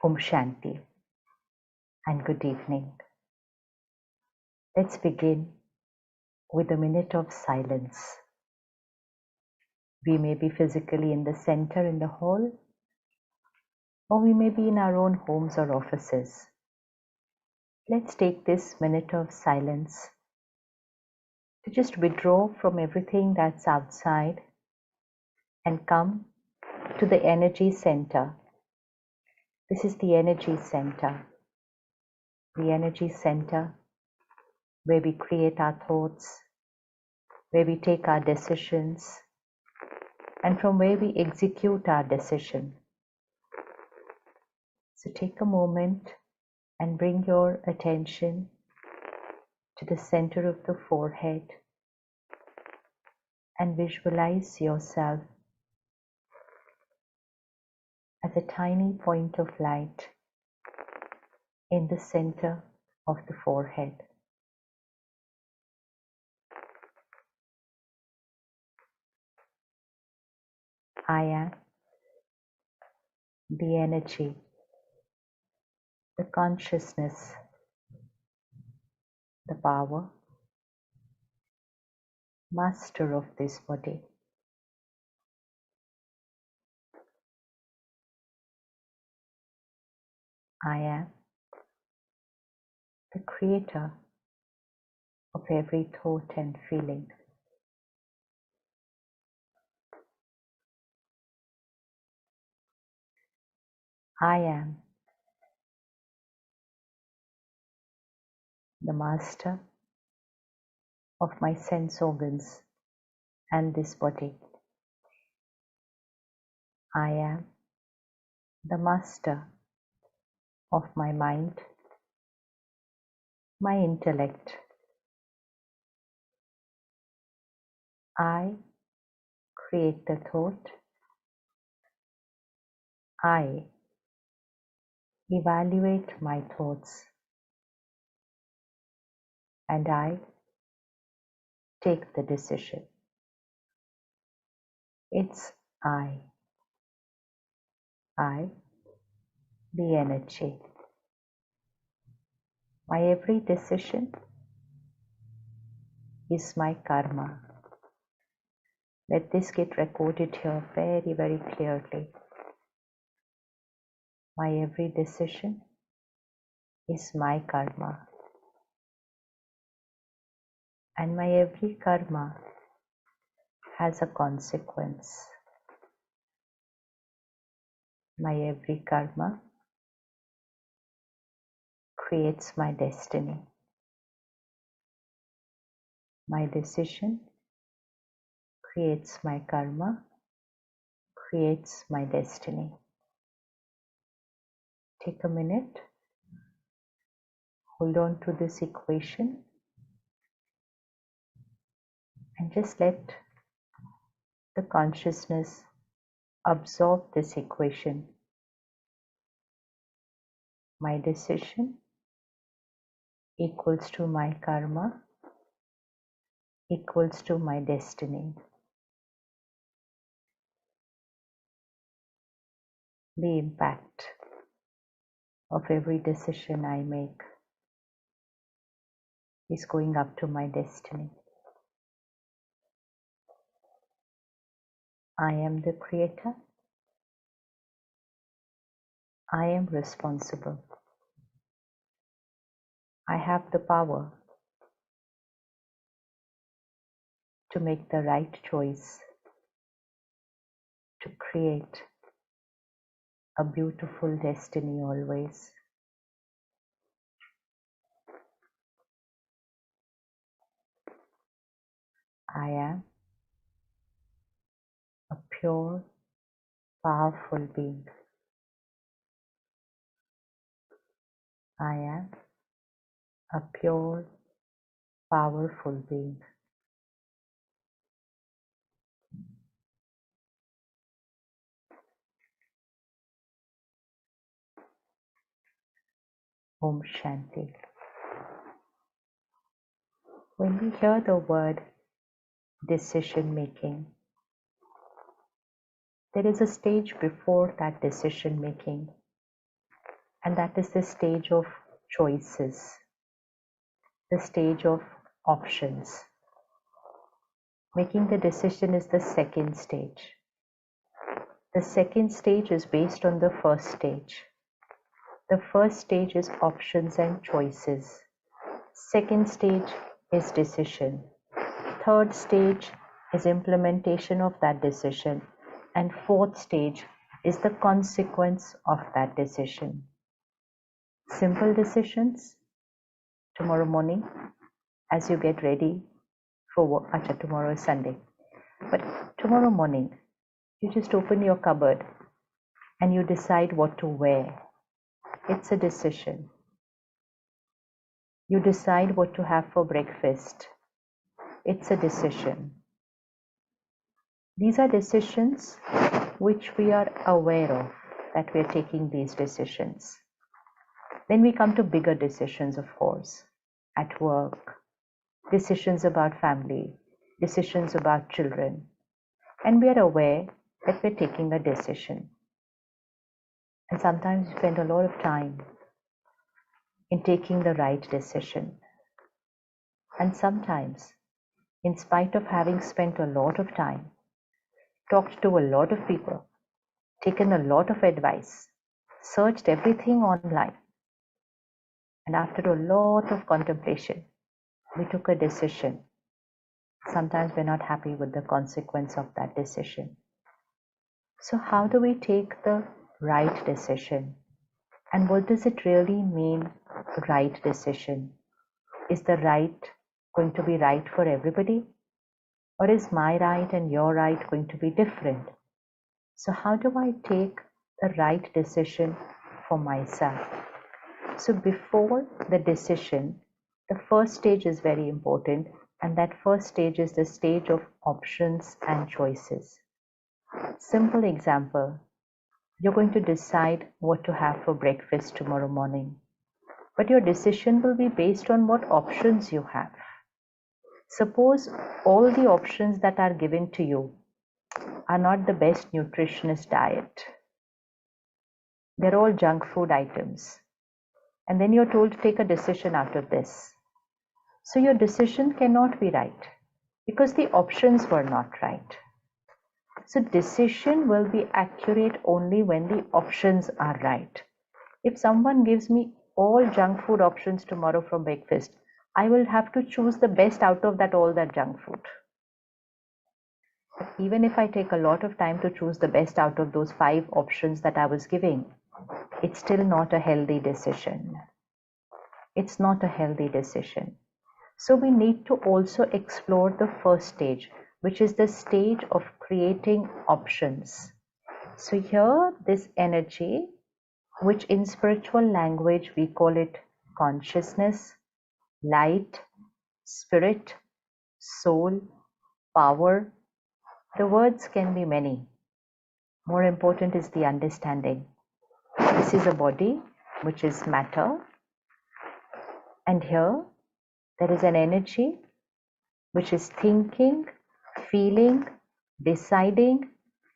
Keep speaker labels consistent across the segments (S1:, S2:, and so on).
S1: Om Shanti and good evening. Let's begin with a minute of silence. We may be physically in the center in the hall, or we may be in our own homes or offices. Let's take this minute of silence to just withdraw from everything that's outside and come to the energy center. This is the energy center. The energy center where we create our thoughts, where we take our decisions, and from where we execute our decision. So take a moment and bring your attention to the center of the forehead and visualize yourself as a tiny point of light in the center of the forehead. I am the energy, the consciousness, the power, master of this body. I am the creator of every thought and feeling. I am the master of my sense organs and this body. I am the master of my mind, my intellect. I create the thought. I evaluate my thoughts. And I take the decision. It's I, the energy. My every decision is my karma. Let this get recorded here very, very clearly. My every decision is my karma. And my every karma has a consequence. My every karma creates my destiny. My decision creates my karma, creates my destiny. Take a minute, hold on to this equation, and just let the consciousness absorb this equation. My decision equals to my karma equals to my destiny. The impact of every decision I make is going up to my destiny. I am the creator. I am responsible. I have the power to make the right choice, to create a beautiful destiny always. I am a pure, powerful being. I am a pure, powerful being. Om Shanti. When we hear the word decision making, there is a stage before that decision making And that is the stage of choices, the stage of options. Making the decision is the second stage. The second stage is based on the first stage. The first stage is options and choices. Second stage is decision. Third stage is implementation of that decision. And fourth stage is the consequence of that decision. Simple decisions. Tomorrow morning, as you get ready for work, tomorrow is Sunday, but tomorrow morning, you just open your cupboard and you decide what to wear. It's a decision. You decide what to have for breakfast. It's a decision. These are decisions which we are aware of, that we are taking these decisions. Then we come to bigger decisions, of course, at work, decisions about family, decisions about children. And we are aware that we're taking a decision. And sometimes we spend a lot of time in taking the right decision. And sometimes, in spite of having spent a lot of time, talked to a lot of people, taken a lot of advice, searched everything online, and after a lot of contemplation, we took a decision. Sometimes we're not happy with the consequence of that decision. So how do we take the right decision? And what does it really mean, right decision? Is the right going to be right for everybody? Or is my right and your right going to be different? So how do I take the right decision for myself? So before the decision, the first stage is very important, and that first stage is the stage of options and choices. Simple example, you're going to decide what to have for breakfast tomorrow morning, but your decision will be based on what options you have. Suppose all the options that are given to you are not the best nutritionist diet. They're all junk food items. And then you're told to take a decision out of this. So your decision cannot be right because the options were not right. So decision will be accurate only when the options are right. If someone gives me all junk food options tomorrow from breakfast, I will have to choose the best out of all that junk food. But even if I take a lot of time to choose the best out of those 5 options that I was giving, it's still not a healthy decision. It's not a healthy decision. So we need to also explore the first stage, which is the stage of creating options. So here, this energy, which in spiritual language we call it consciousness, light, spirit, soul, power. The words can be many. More important is the understanding. This is a body, which is matter. And here, there is an energy, which is thinking, feeling, deciding,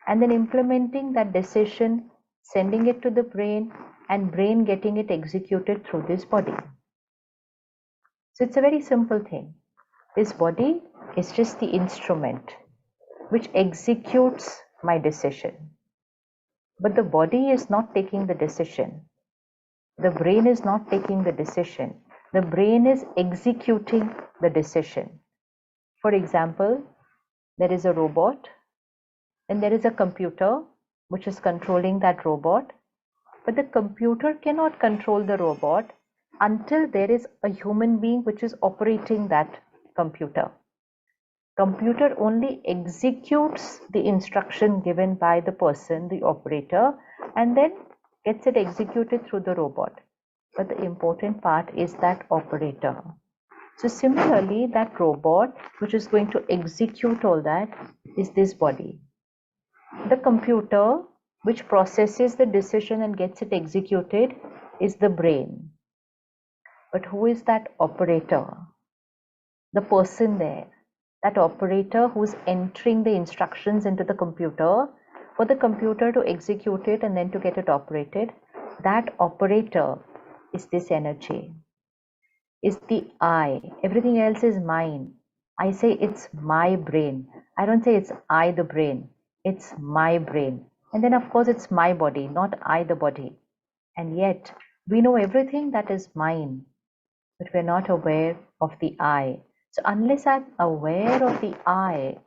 S1: and then implementing that decision, sending it to the brain, and brain getting it executed through this body. So it's a very simple thing. This body is just the instrument which executes my decision. But the body is not taking the decision. The brain is not taking the decision. The brain is executing the decision. For example, there is a robot and there is a computer which is controlling that robot. But the computer cannot control the robot until there is a human being which is operating that computer. Computer only executes the instruction given by the person, the operator, and then gets it executed through the robot. But the important part is that operator. So similarly, that robot which is going to execute all that is this body. The computer which processes the decision and gets it executed is the brain. But who is that operator? The person there. That operator who's entering the instructions into the computer for the computer to execute it and then to get it operated. that operator is this energy, is the I. Everything else is mine. I say it's my brain. I don't say it's I the brain. It's my brain. And then of course it's my body, not I the body. And yet we know everything that is mine, but we're not aware of the I. So unless I'm aware of the I,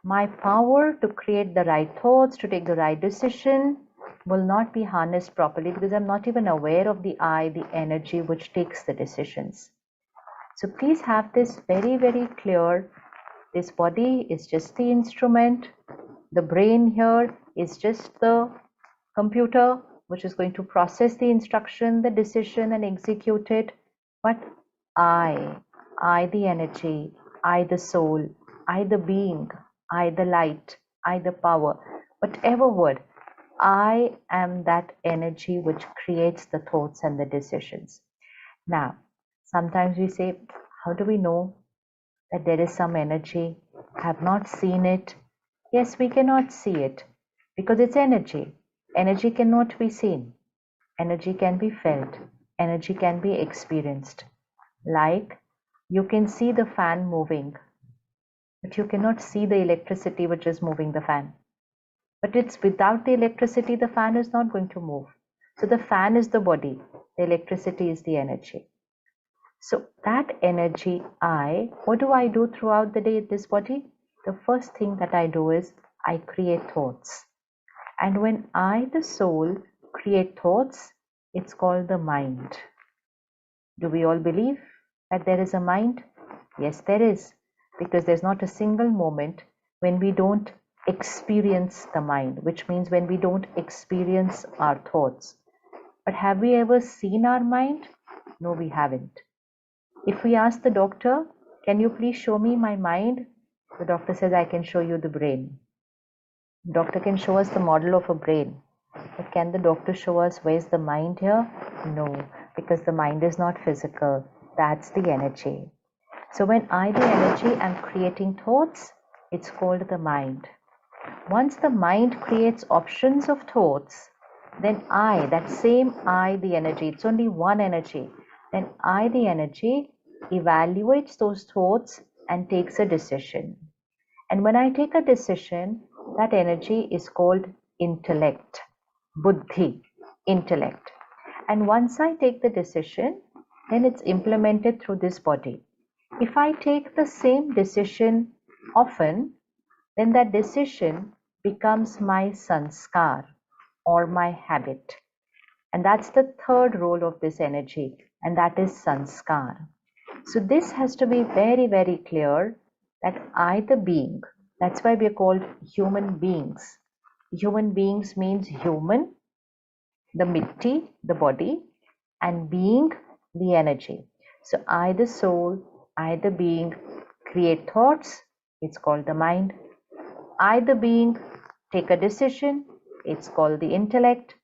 S1: my power to create the right thoughts, to take the right decision, will not be harnessed properly because I'm not even aware of the I, the energy which takes the decisions. So please have this very, very clear. This body is just the instrument. The brain here is just the computer which is going to process the instruction, the decision, and execute it. But I the energy, I the soul, I the being, I the light, I the power, whatever word, I am that energy which creates the thoughts and the decisions. Now, sometimes we say, how do we know that there is some energy? I have not seen it. Yes, we cannot see it because it's energy. Energy cannot be seen. Energy can be felt. Energy can be experienced. Like you can see the fan moving, but you cannot see the electricity which is moving the fan. But it's without the electricity, the fan is not going to move. So the fan is the body, the electricity is the energy. So that energy, what do I do throughout the day in this body? The first thing that I do is I create thoughts. And when I, the soul, create thoughts, it's called the mind. Do we all believe that there is a mind? Yes, there is. Because there's not a single moment when we don't experience the mind, which means when we don't experience our thoughts. But have we ever seen our mind? No, we haven't. If we ask the doctor, can you please show me my mind? The doctor says, I can show you the brain. The doctor can show us the model of a brain. But can the doctor show us where's the mind here? No, because the mind is not physical. That's the energy. So when I, the energy, am creating thoughts, it's called the mind. Once the mind creates options of thoughts, then I, that same I, the energy, it's only one energy, then I, the energy, evaluates those thoughts and takes a decision. And when I take a decision, that energy is called intellect, buddhi, intellect. And once I take the decision, then it's implemented through this body. If I take the same decision often, then that decision becomes my sanskar or my habit. And that's the third role of this energy, and that is sanskar. So this has to be very, very clear that I, the being, that's why we are called human beings. Human beings means human, the mitti, the body, and being, the energy. So I, the soul, I, the being, create thoughts, it's called the mind. I, the being, take a decision, it's called the intellect.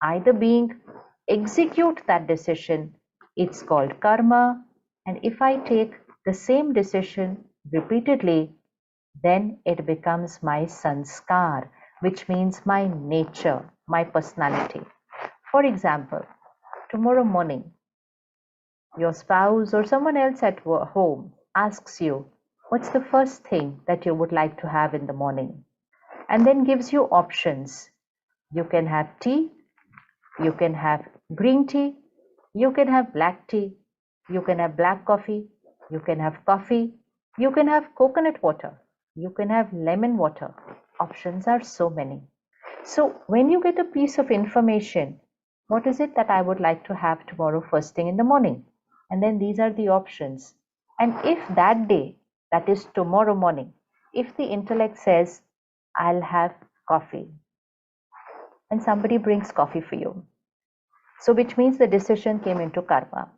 S1: I, the being, execute that decision, it's called karma. And if I take the same decision repeatedly, then it becomes my sanskar, which means my nature, my personality. For example, tomorrow morning, your spouse or someone else at home asks you, what's the first thing that you would like to have in the morning? And then gives you options. You can have tea, you can have green tea, you can have black tea, you can have black coffee, you can have coffee, you can have coconut water, you can have lemon water. Options are so many. So when you get a piece of information, what is it that I would like to have tomorrow first thing in the morning? And then these are the options. And if that day, that is tomorrow morning, if the intellect says, I'll have coffee, and somebody brings coffee for you, so which means the decision came into karma.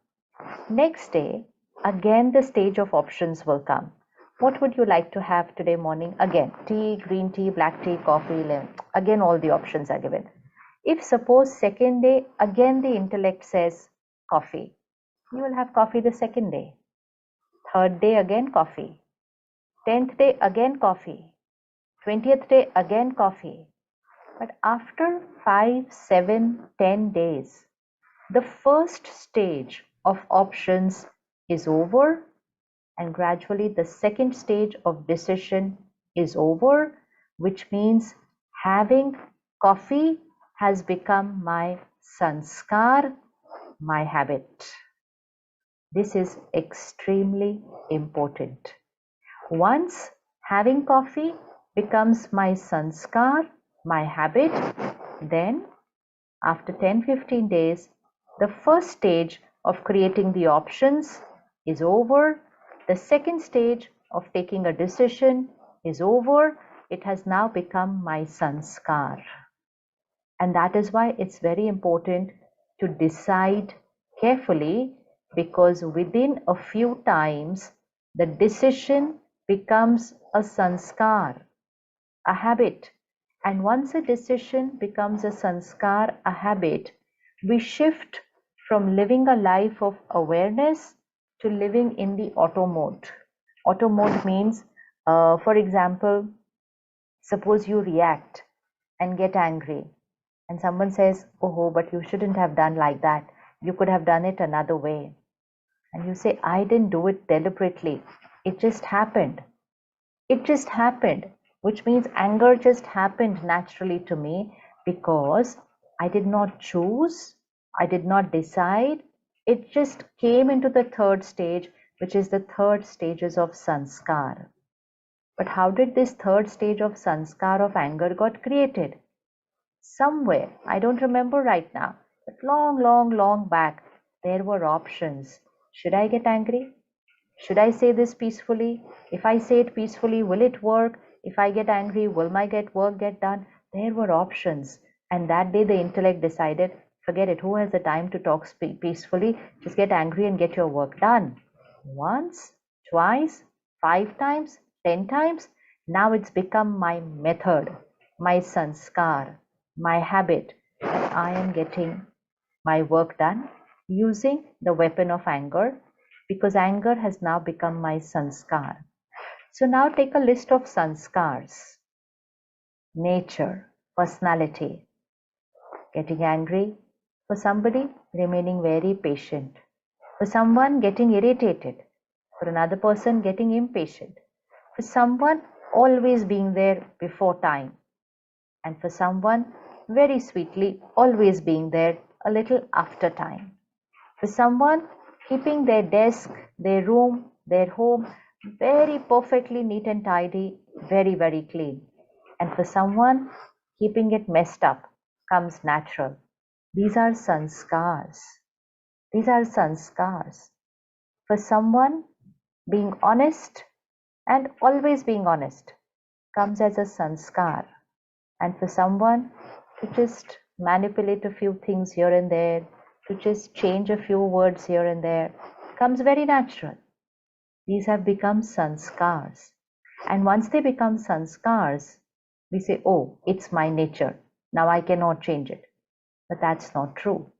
S1: Next day, again the stage of options will come. What would you like to have today morning? Again, tea, green tea, black tea, coffee, lemon. Again, all the options are given. If suppose second day, again the intellect says coffee, you will have coffee the second day. Third day, again coffee. 10th day, again coffee. 20th day, again coffee. But after 5, 7, 10 days, the first stage of options is over, and gradually the second stage of decision is over, which means having coffee has become my sanskar, my habit. This is extremely important. Once having coffee becomes my sanskar, my habit, then after 10-15 days, the first stage of creating the options is over. The second stage of taking a decision is over. It has now become my sanskar. And that is why it's very important to decide carefully, because within a few times, the decision becomes a sanskar, a habit. And once a decision becomes a sanskar, a habit, we shift from living a life of awareness to living in the auto mode. Auto mode means, for example, suppose you react and get angry, and someone says, "Oh, but you shouldn't have done like that. You could have done it another way." And you say, "I didn't do it deliberately. It just happened." It just happened, which means anger just happened naturally to me because I did not choose, I did not decide. It just came into the third stage, which is the third stages of sanskar. But how did this third stage of sanskar of anger got created? Somewhere, I don't remember right now, but long, long, long back, there were options. Should I get angry? Should I say this peacefully? If I say it peacefully, will it work? If I get angry, will my work get done? There were options. And that day the intellect decided, forget it, who has the time to talk peacefully? Just get angry and get your work done. Once, twice, 5 times, 10 times. Now it's become my method, my sanskar, my habit, that I am getting my work done using the weapon of anger, because anger has now become my sanskar. So now take a list of sanskars: nature, personality, getting angry; for somebody, remaining very patient; for someone, getting irritated; for another person, getting impatient; for someone, always being there before time; and for someone, very sweetly, always being there a little after time; for someone, keeping their desk, their room, their home very perfectly neat and tidy, very, very clean; and for someone, keeping it messed up comes natural. These are sanskars. These are sanskars. For someone, being honest and always being honest comes as a sanskar. And for someone to just manipulate a few things here and there, to just change a few words here and there, comes very natural. These have become sanskars. And once they become sanskars, we say, oh, it's my nature. Now I cannot change it. But that's not true.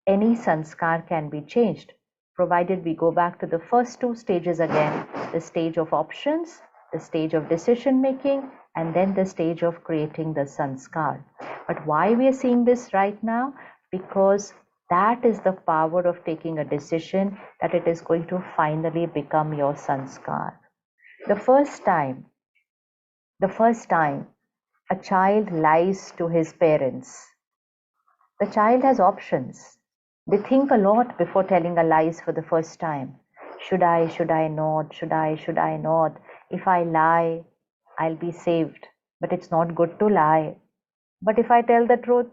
S1: Any sanskar can be changed, provided we go back to the first two stages again, the stage of options, the stage of decision making, and then the stage of creating the sanskar. But why we are seeing this right now? Because that is the power of taking a decision, that it is going to finally become your sanskar. The first time a child lies to his parents, the child has options. They think a lot before telling a lies for the first time. Should I not? Should I not? If I lie, I'll be saved. But it's not good to lie. But if I tell the truth,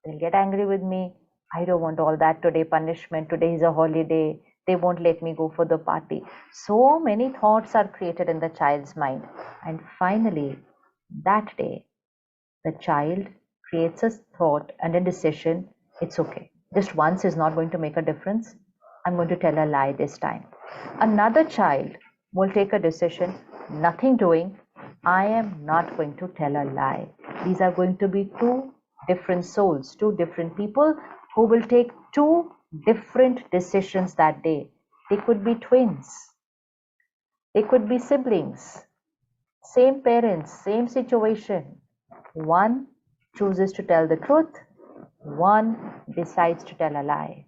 S1: they'll get angry with me. I don't want all that today, punishment. Today is a holiday. They won't let me go for the party. So many thoughts are created in the child's mind. And finally, that day, the child creates a thought and a decision. It's okay. Just once is not going to make a difference. I'm going to tell a lie this time. Another child will take a decision, nothing doing. I am not going to tell a lie. These are going to be two different souls, two different people who will take two different decisions that day. They could be twins. They could be siblings. Same parents, same situation. One chooses to tell the truth, one decides to tell a lie.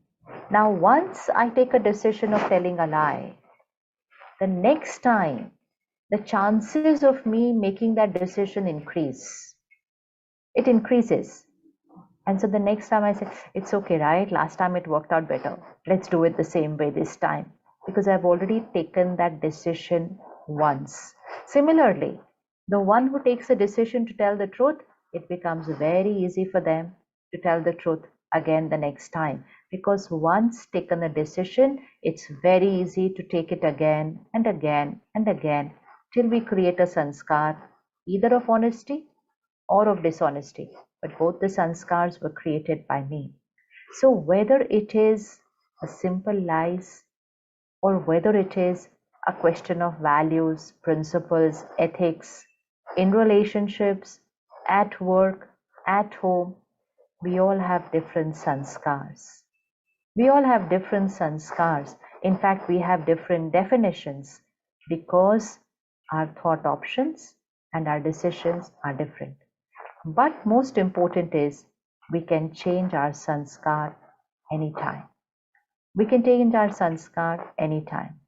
S1: Now, once I take a decision of telling a lie, the next time the chances of me making that decision increase. It increases. And so the next time I say, it's okay, right? Last time it worked out better. Let's do it the same way this time. Because I've already taken that decision once. Similarly, the one who takes a decision to tell the truth, it becomes very easy for them to tell the truth again the next time. Because once taken a decision, it's very easy to take it again and again and again till we create a sanskar, either of honesty or of dishonesty, but both the sanskars were created by me. So whether it is a simple lies or whether it is a question of values, principles, ethics, in relationships, at work, at home, we all have different sanskars. We all have different sanskars. In fact, we have different definitions because our thought options and our decisions are different. But most important is we can change our sanskar anytime. We can change our sanskar anytime.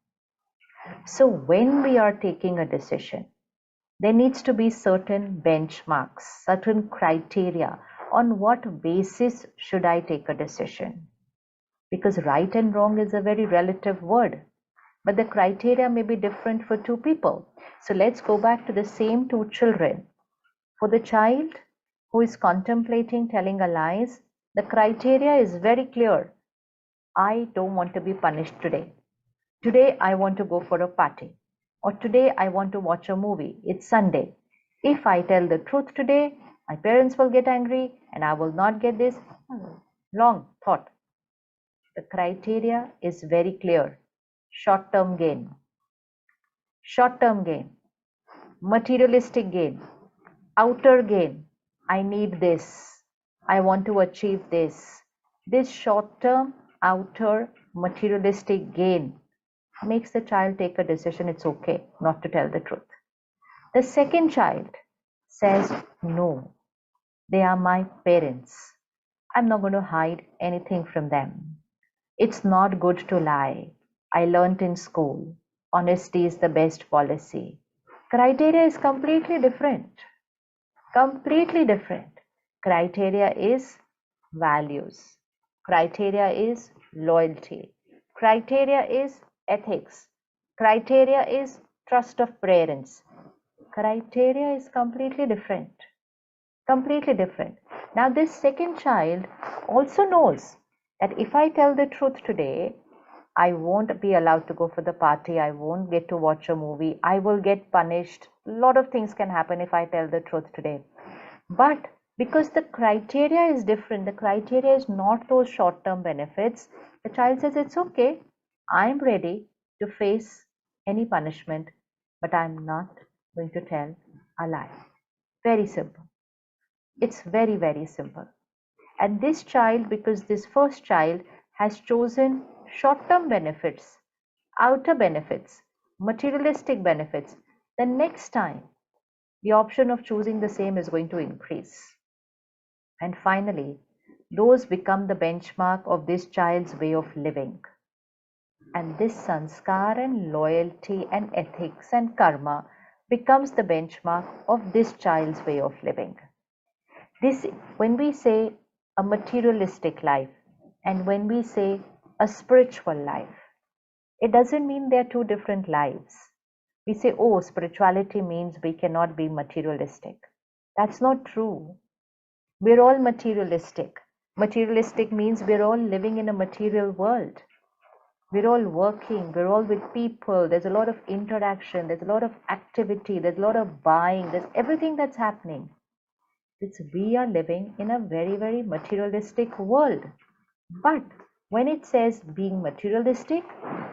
S1: So when we are taking a decision, there needs to be certain benchmarks, certain criteria on what basis should I take a decision. Because right and wrong is a very relative word, but the criteria may be different for two people. So let's go back to the same two children. For the child who is contemplating telling a lies, the criteria is very clear. I don't want to be punished today. Today I want to go for a party. Or today I want to watch a movie. It's Sunday. If I tell the truth today, my parents will get angry and I will not get this. Long thought. The criteria is very clear. Short-term gain. Short-term gain. Materialistic gain. Outer gain. I need this. I want to achieve this. This short-term, outer, materialistic gain makes the child take a decision. It's okay not to tell the truth. The second child says, no, they are my parents. I'm not going to hide anything from them. It's not good to lie. I learnt in school. Honesty is the best policy. Criteria is completely different. Completely different. Criteria is values. Criteria is loyalty. Criteria is ethics. Criteria is trust of parents. Criteria is completely different. Completely different. Now this second child also knows that if I tell the truth today, I won't be allowed to go for the party. I won't get to watch a movie. I will get punished. A lot of things can happen if I tell the truth today. But because the criteria is different, the criteria is not those short-term benefits, the child says, it's okay. I'm ready to face any punishment, but I'm not going to tell a lie. Very simple. It's very, very simple. And this child, because this first child has chosen short-term benefits, outer benefits, materialistic benefits, the next time the option of choosing the same is going to increase. And finally, those become the benchmark of this child's way of living. And this sanskar and loyalty and ethics and karma becomes the benchmark of this child's way of living. This, when we say a materialistic life and when we say a spiritual life, it doesn't mean they're two different lives. We say, oh, spirituality means we cannot be materialistic. That's not true. We're all materialistic. Materialistic means we're all living in a material world. We're all working, we're all with people, there's a lot of interaction, there's a lot of activity, there's a lot of buying, there's everything that's happening. We are living in a very, very materialistic world. But when it says being materialistic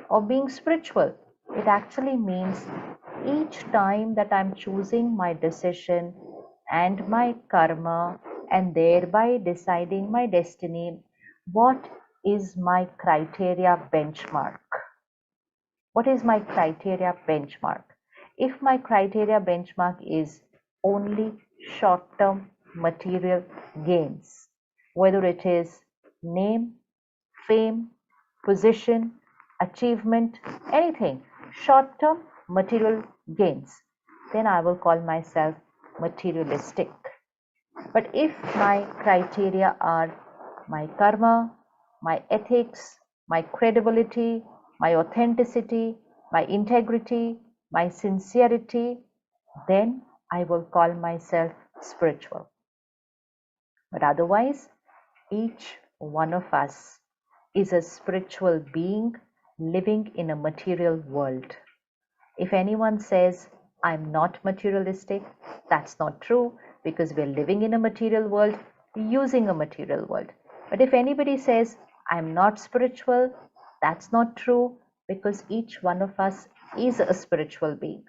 S1: or being spiritual, it actually means each time that I'm choosing my decision and my karma and thereby deciding my destiny, what is my criteria benchmark? What is my criteria benchmark? If my criteria benchmark is only short-term material gains, whether it is name, fame, position, achievement, anything, short term material gains, then I will call myself materialistic. But if my criteria are my karma, my ethics, my credibility, my authenticity, my integrity, my sincerity, then I will call myself spiritual. But otherwise, each one of us is a spiritual being living in a material world. If anyone says, I'm not materialistic, that's not true because we're living in a material world, using a material world. But if anybody says, I'm not spiritual, that's not true because each one of us is a spiritual being.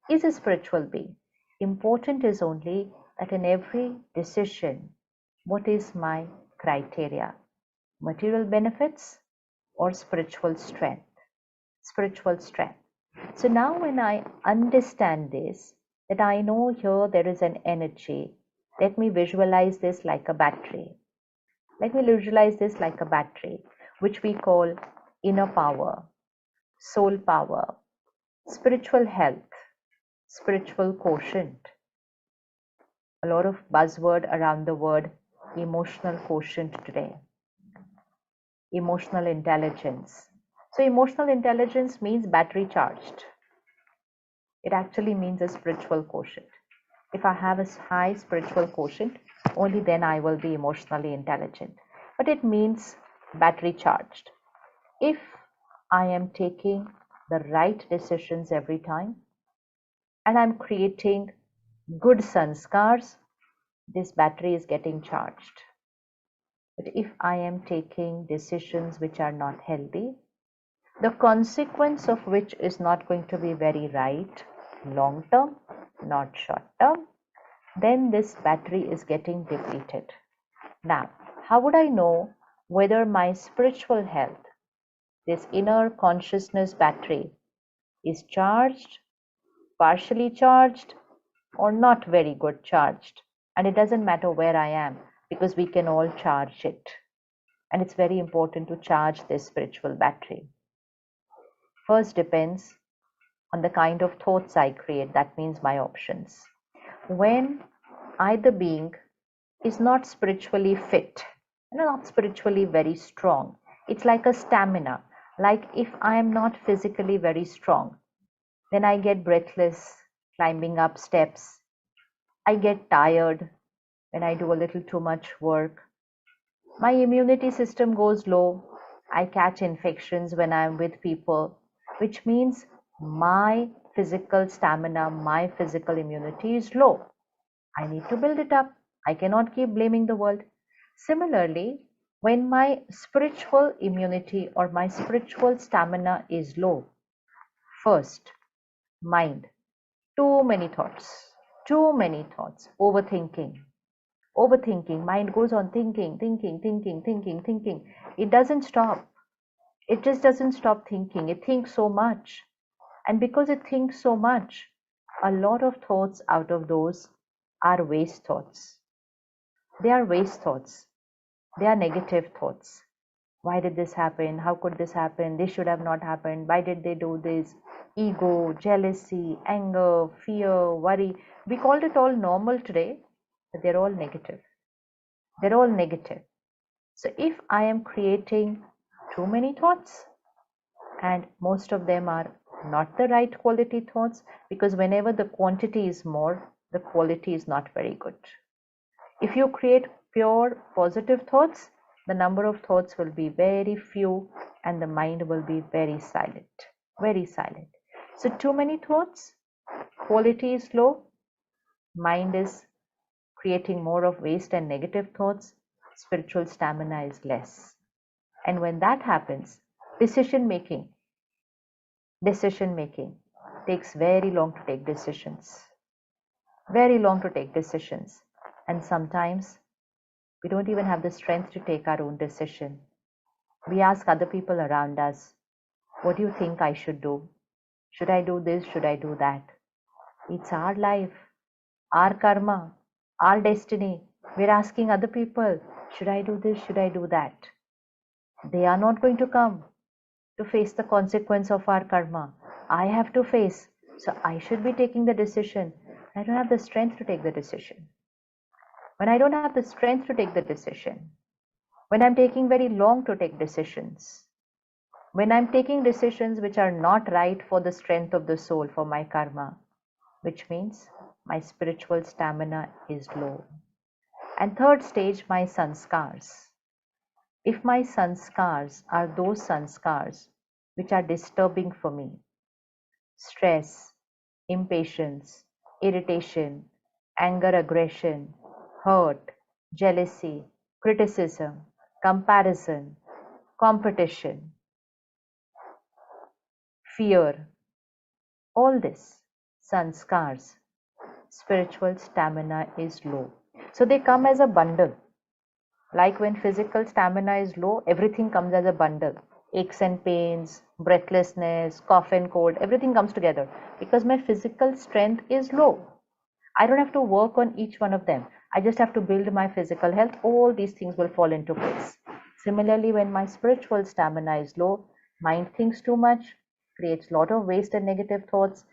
S1: Is a spiritual being. Important is only that in every decision, what is my criteria? Material benefits or spiritual strength? Spiritual strength. So now when I understand this, that I know here there is an energy, let me visualize this like a battery. Let me visualize this like a battery, which we call inner power, soul power, spiritual health, spiritual quotient. A lot of buzzword around the word emotional quotient today. Emotional intelligence. So emotional intelligence means battery charged. It actually means a spiritual quotient. If I have a high spiritual quotient, only then I will be emotionally intelligent. But it means battery charged. If I am taking the right decisions every time and I'm creating good sanskars, this battery is getting charged. But if I am taking decisions which are not healthy, the consequence of which is not going to be very right long term, not short term, then this battery is getting depleted. Now, how would I know whether my spiritual health, this inner consciousness battery, is charged, partially charged, or not very good charged? And it doesn't matter where I am because we can all charge it. And it's very important to charge this spiritual battery. First depends on the kind of thoughts I create. That means my options. When either being is not spiritually fit, not spiritually very strong, it's like a stamina. Like if I am not physically very strong, then I get breathless climbing up steps. I get tired when I do a little too much work. My immunity system goes low. I catch infections when I'm with people, which means my physical stamina, my physical immunity is low. I need to build it up. I cannot keep blaming the world. Similarly, when my spiritual immunity or my spiritual stamina is low, first, mind, too many thoughts, overthinking. Overthinking, mind goes on thinking. It doesn't stop. It just doesn't stop thinking. It thinks so much. And because it thinks so much, a lot of thoughts out of those are waste thoughts. They are waste thoughts. They are negative thoughts. Why did this happen? How could this happen? This should have not happened. Why did they do this? Ego, jealousy, anger, fear, worry. We called it all normal today, but they're all negative. They're all negative. So if I am creating too many thoughts, and most of them are not the right quality thoughts, because whenever the quantity is more, the quality is not very good. If you create pure positive thoughts, the number of thoughts will be very few and the mind will be very silent, very silent. So too many thoughts, quality is low, mind is creating more of waste and negative thoughts, spiritual stamina is less. And when that happens, decision making takes very long to take decisions. Very long to take decisions. And sometimes we don't even have the strength to take our own decision. We ask other people around us, what do you think I should do? Should I do this? Should I do that? It's our life, our karma. our destiny. We're asking other people, should I do this? Should I do that? They are not going to come to face the consequence of our karma. I have to face. So I should be taking the decision. I don't have the strength to take the decision. When I don't have the strength to take the decision, when I'm taking very long to take decisions, when I'm taking decisions which are not right for the strength of the soul, for my karma, which means my spiritual stamina is low. And third stage, my sanskars. If my sanskars are those sanskars which are disturbing for me, stress, impatience, irritation, anger, aggression, hurt, jealousy, criticism, comparison, competition, fear, all this, sanskars, spiritual stamina is low. So they come as a bundle. Like when physical stamina is low, everything comes as a bundle. Aches and pains, breathlessness, cough and cold, everything comes together because my physical strength is low. I don't have to work on each one of them. I just have to build my physical health. All these things will fall into place. Similarly, when my spiritual stamina is low, mind thinks too much, creates a lot of waste and negative thoughts,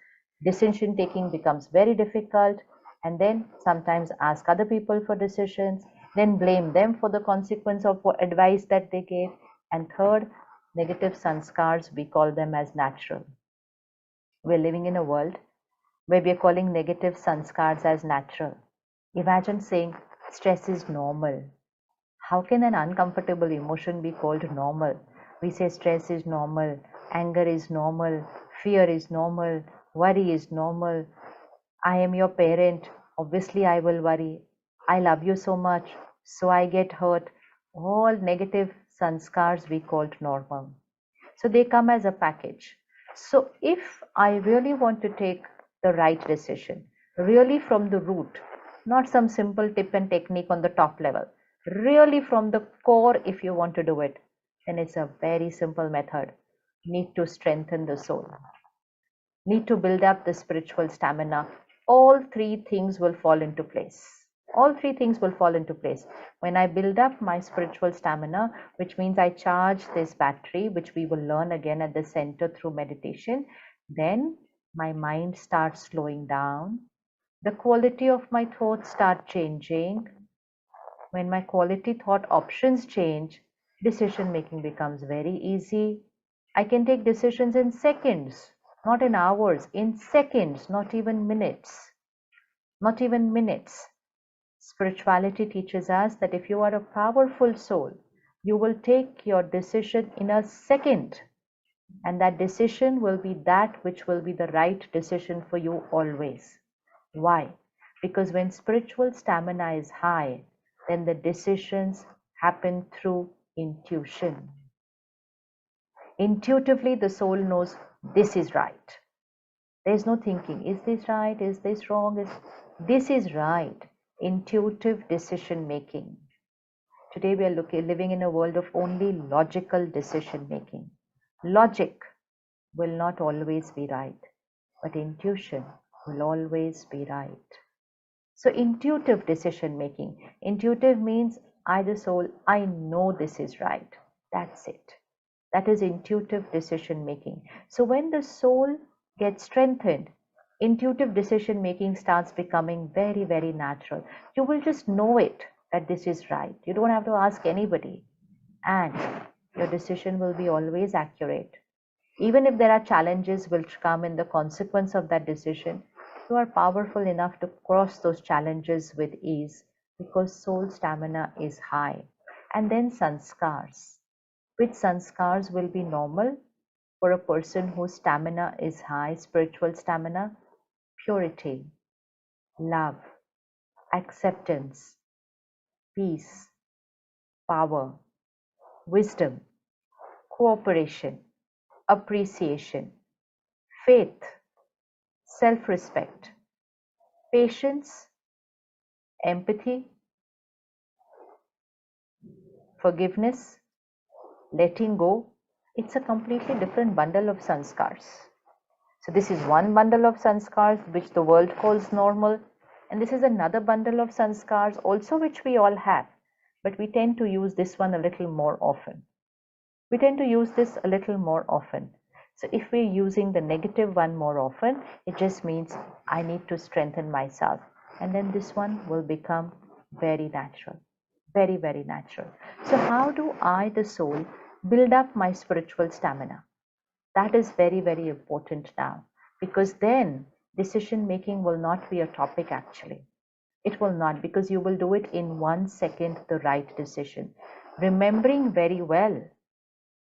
S1: decision taking becomes very difficult, and then sometimes ask other people for decisions, then blame them for the consequence of what advice that they gave. And third, negative sanskars, we call them as natural. We're living in a world where we are calling negative sanskars as natural. Imagine saying stress is normal. How can an uncomfortable emotion be called normal? We say stress is normal, anger is normal, fear is normal, worry is normal. I am your parent. Obviously, I will worry. I love you so much, so I get hurt. All negative sanskars we called normal. So they come as a package. So if I really want to take the right decision, really from the root, not some simple tip and technique on the top level, really from the core, if you want to do it, then it's a very simple method. Need to strengthen the soul, need to build up the spiritual stamina. All three things will fall into place. All three things will fall into place. When I build up my spiritual stamina, which means I charge this battery, which we will learn again at the center through meditation, then my mind starts slowing down. The quality of my thoughts start changing. When my quality thought options change, decision making becomes very easy. I can take decisions in seconds, not in hours, in seconds, not even minutes. Not even minutes. Spirituality teaches us that if you are a powerful soul, you will take your decision in a second, and that decision will be that which will be the right decision for you always. Why? Because when spiritual stamina is high, then the decisions happen through intuition. Intuitively, the soul knows this is right. There is no thinking, is this right? Is this wrong? This is right. Intuitive decision making. Today we are living in a world of only logical decision making. Logic will not always be right, but intuition will always be right. So intuitive decision making. Intuitive means I, the soul, I know this is right. That's it. That is intuitive decision making. So when the soul gets strengthened, intuitive decision making starts becoming very, very natural. You will just know it that this is right. You don't have to ask anybody. And your decision will be always accurate. Even if there are challenges which come in the consequence of that decision, you are powerful enough to cross those challenges with ease because soul stamina is high. And then sanskars. Which sanskars will be normal for a person whose stamina is high, spiritual stamina? Purity, love, acceptance, peace, power, wisdom, cooperation, appreciation, faith, self-respect, patience, empathy, forgiveness, letting go. It's a completely different bundle of sanskars. So this is one bundle of sanskars which the world calls normal, And this is another bundle of sanskars also, which we all have, but we tend to use this one a little more often. We tend to use this a little more often. So if we're using the negative one more often, it just means I need to strengthen myself. And then this one will become very natural, very, very natural. So how do I, the soul, build up my spiritual stamina? That is very, very important now, because then decision making will not be a topic actually. It will not, because you will do it in 1 second, the right decision. Remembering very well,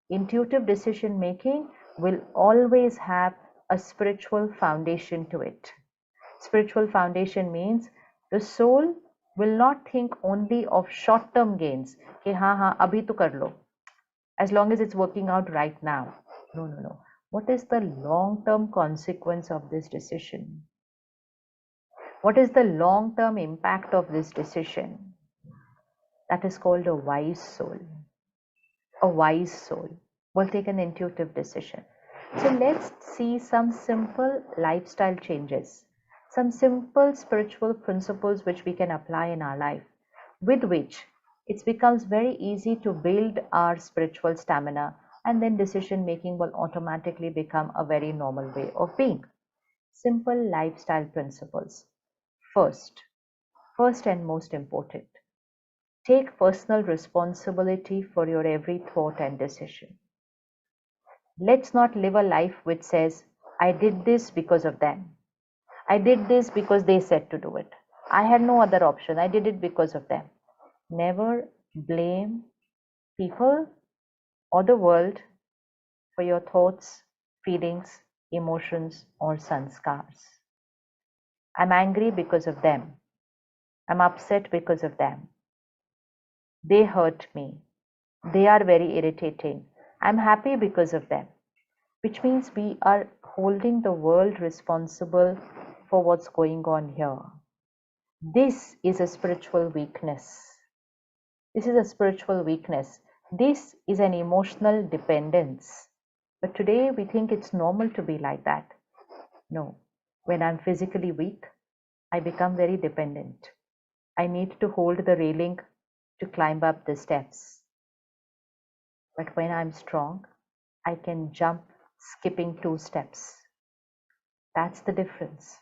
S1: intuitive decision making will always have a spiritual foundation to it. Spiritual foundation means the soul will not think only of short term gains. Ki haan, abhi to kar lo, as long as it's working out right now. No, no, no. What is the long term consequence of this decision? What is the long term impact of this decision? That is called a wise soul. A wise soul will take an intuitive decision. So let's see some simple lifestyle changes, some simple spiritual principles which we can apply in our life, with which it becomes very easy to build our spiritual stamina, and then decision making will automatically become a very normal way of being. Simple lifestyle principles. First and most important, take personal responsibility for your every thought and decision. Let's not live a life which says, I did this because of them. I did this because they said to do it. I had no other option. I did it because of them. Never blame people or the world for your thoughts, feelings, emotions, or sanskars. I'm angry because of them. I'm upset because of them. They hurt me. They are very irritating. I'm happy because of them. Which means we are holding the world responsible for what's going on here. This is a spiritual weakness. This is a spiritual weakness. This is an emotional dependence. But today we think it's normal to be like that. No. When I'm physically weak, I become very dependent. I need to hold the railing to climb up the steps. But when I'm strong, I can jump skipping 2 steps. That's the difference.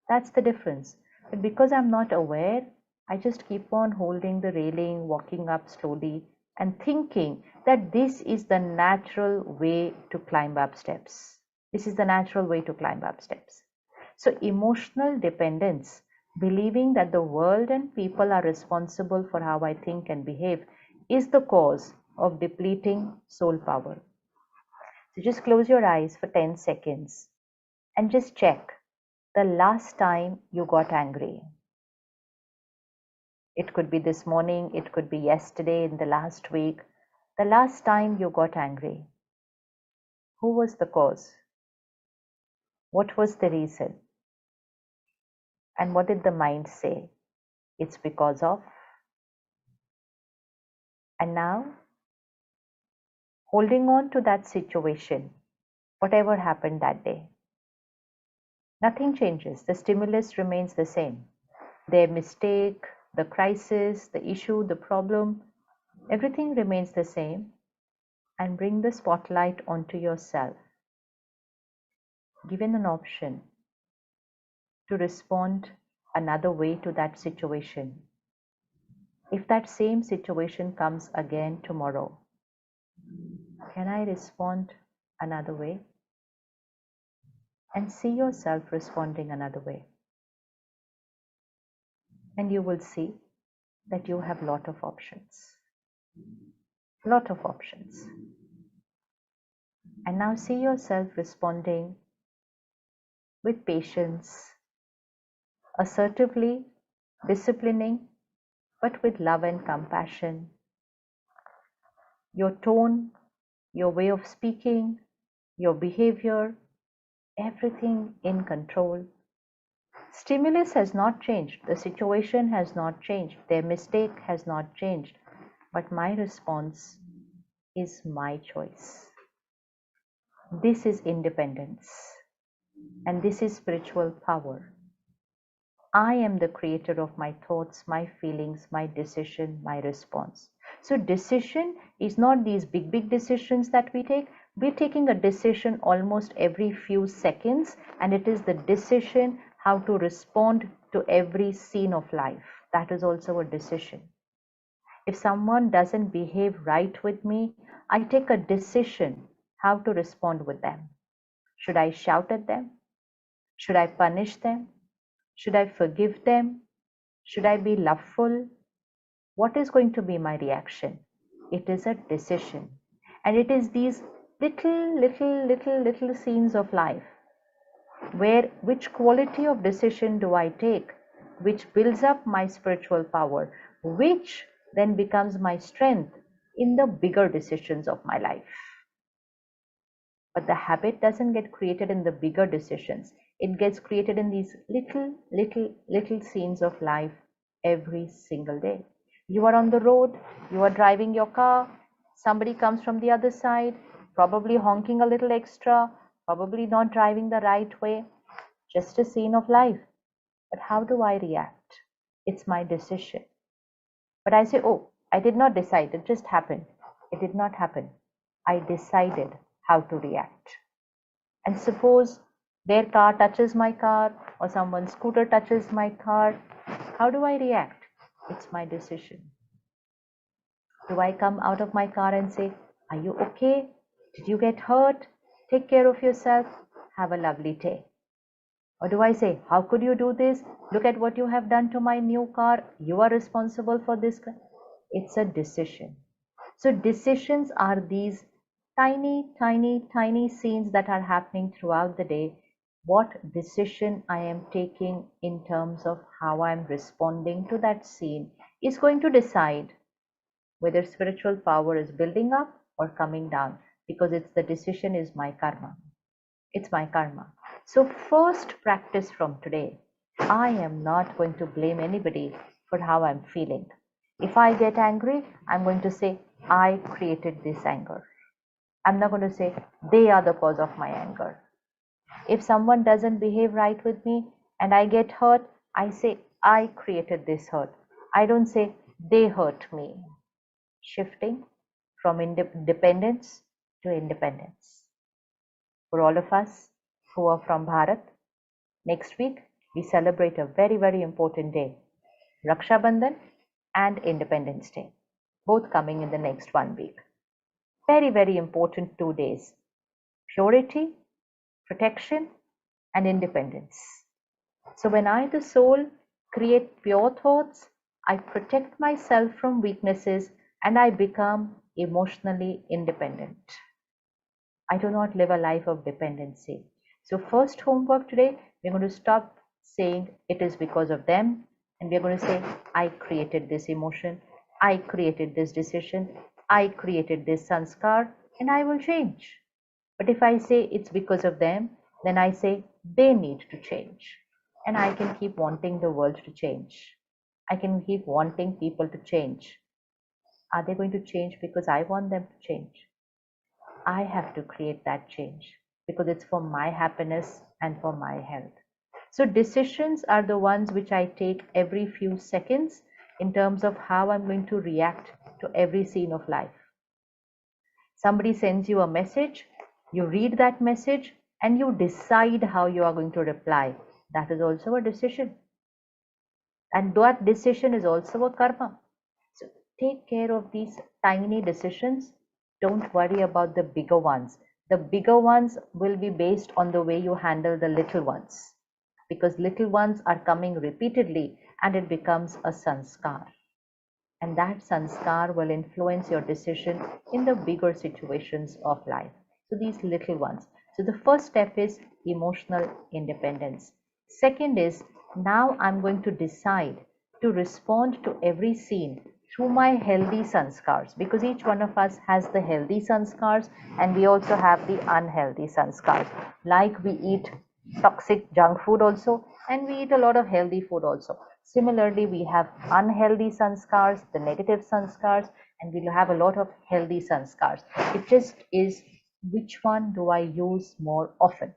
S1: That's the difference. But because I'm not aware, I just keep on holding the railing, walking up slowly, and thinking that this is the natural way to climb up steps. This is the natural way to climb up steps. So, emotional dependence, believing that the world and people are responsible for how I think and behave, is the cause of depleting soul power. So, just close your eyes for 10 seconds and just check the last time you got angry. It could be this morning, it could be yesterday, in the last week. The last time you got angry. Who was the cause? What was the reason? And what did the mind say? It's because of. And now, holding on to that situation, whatever happened that day, nothing changes. The stimulus remains the same. Their mistake, the crisis, the issue, the problem, everything remains the same. And bring the spotlight onto yourself. Given an option to respond another way to that situation, if that same situation comes again tomorrow, can I respond another way? And see yourself responding another way. And you will see that you have lot of options. Lot of options. And now see yourself responding with patience, assertively, disciplining, but with love and compassion. Your tone, your way of speaking, your behavior, everything in control. Stimulus has not changed. The situation has not changed. Their mistake has not changed. But my response is my choice. This is independence. And this is spiritual power. I am the creator of my thoughts, my feelings, my decision, my response. So decision is not these big decisions that we take. We're taking a decision almost every few seconds, and it is the decision how to respond to every scene of life. That is also a decision. If someone doesn't behave right with me, I take a decision how to respond with them. Should I shout at them? Should I punish them? Should I forgive them? Should I be loveful? What is going to be my reaction? It is a decision. And it is these little scenes of life where which quality of decision do I take, which builds up my spiritual power, which then becomes my strength in the bigger decisions of my life. But the habit doesn't get created in the bigger decisions. It gets created in these little scenes of life every single day. You are on the road, you are driving your car, somebody comes from the other side, probably honking a little extra, probably not driving the right way. Just a scene of life. But how do I react? It's my decision. But I say, oh, I did not decide, it just happened. It did not happen. I decided how to react. And suppose their car touches my car or someone's scooter touches my car, how do I react? It's my decision. Do I come out of my car and say, are you okay? Did you get hurt? Take care of yourself. Have a lovely day. Or do I say, how could you do this? Look at what you have done to my new car. You are responsible for this. It's a decision. So decisions are these tiny scenes that are happening throughout the day. What decision I am taking in terms of how I'm responding to that scene is going to decide whether spiritual power is building up or coming down, because it's the decision is my karma. It's my karma. So first practice from today, I am not going to blame anybody for how I'm feeling. If I get angry, I'm going to say, I created this anger. I'm not going to say, they are the cause of my anger. If someone doesn't behave right with me and I get hurt, I say, I created this hurt. I don't say, they hurt me. Shifting from dependence to independence. For all of us who are from Bharat, next week we celebrate a very important day, Raksha Bandhan and Independence Day, both coming in the next 1 week. Very important 2 days. Purity, protection, and independence. So when I, the soul, create pure thoughts, I protect myself from weaknesses and I become emotionally independent. I do not live a life of dependency. So first homework today, we're going to stop saying it is because of them, and we're going to say, I created this emotion, I created this decision, I created this sanskar, and I will change. But if I say it's because of them, then I say they need to change. And I can keep wanting the world to change. I can keep wanting people to change. Are they going to change because I want them to change? I have to create that change because it's for my happiness and for my health. So decisions are the ones which I take every few seconds in terms of how I'm going to react to every scene of life. Somebody sends you a message, you read that message, and you decide how you are going to reply. That is also a decision. And that decision is also a karma. So take care of these tiny decisions. Don't worry about the bigger ones. The bigger ones will be based on the way you handle the little ones, because little ones are coming repeatedly and it becomes a sanskar. And that sanskar will influence your decision in the bigger situations of life. So these little ones. So the first step is emotional independence. Second is, now I'm going to decide to respond to every scene through my healthy sanskars, because each one of us has the healthy sanskars and we also have the unhealthy sanskars. Like we eat toxic junk food also, and we eat a lot of healthy food also. Similarly, we have unhealthy sanskars, the negative sanskars, and we'll have a lot of healthy sanskars. It just is, which one do I use more often?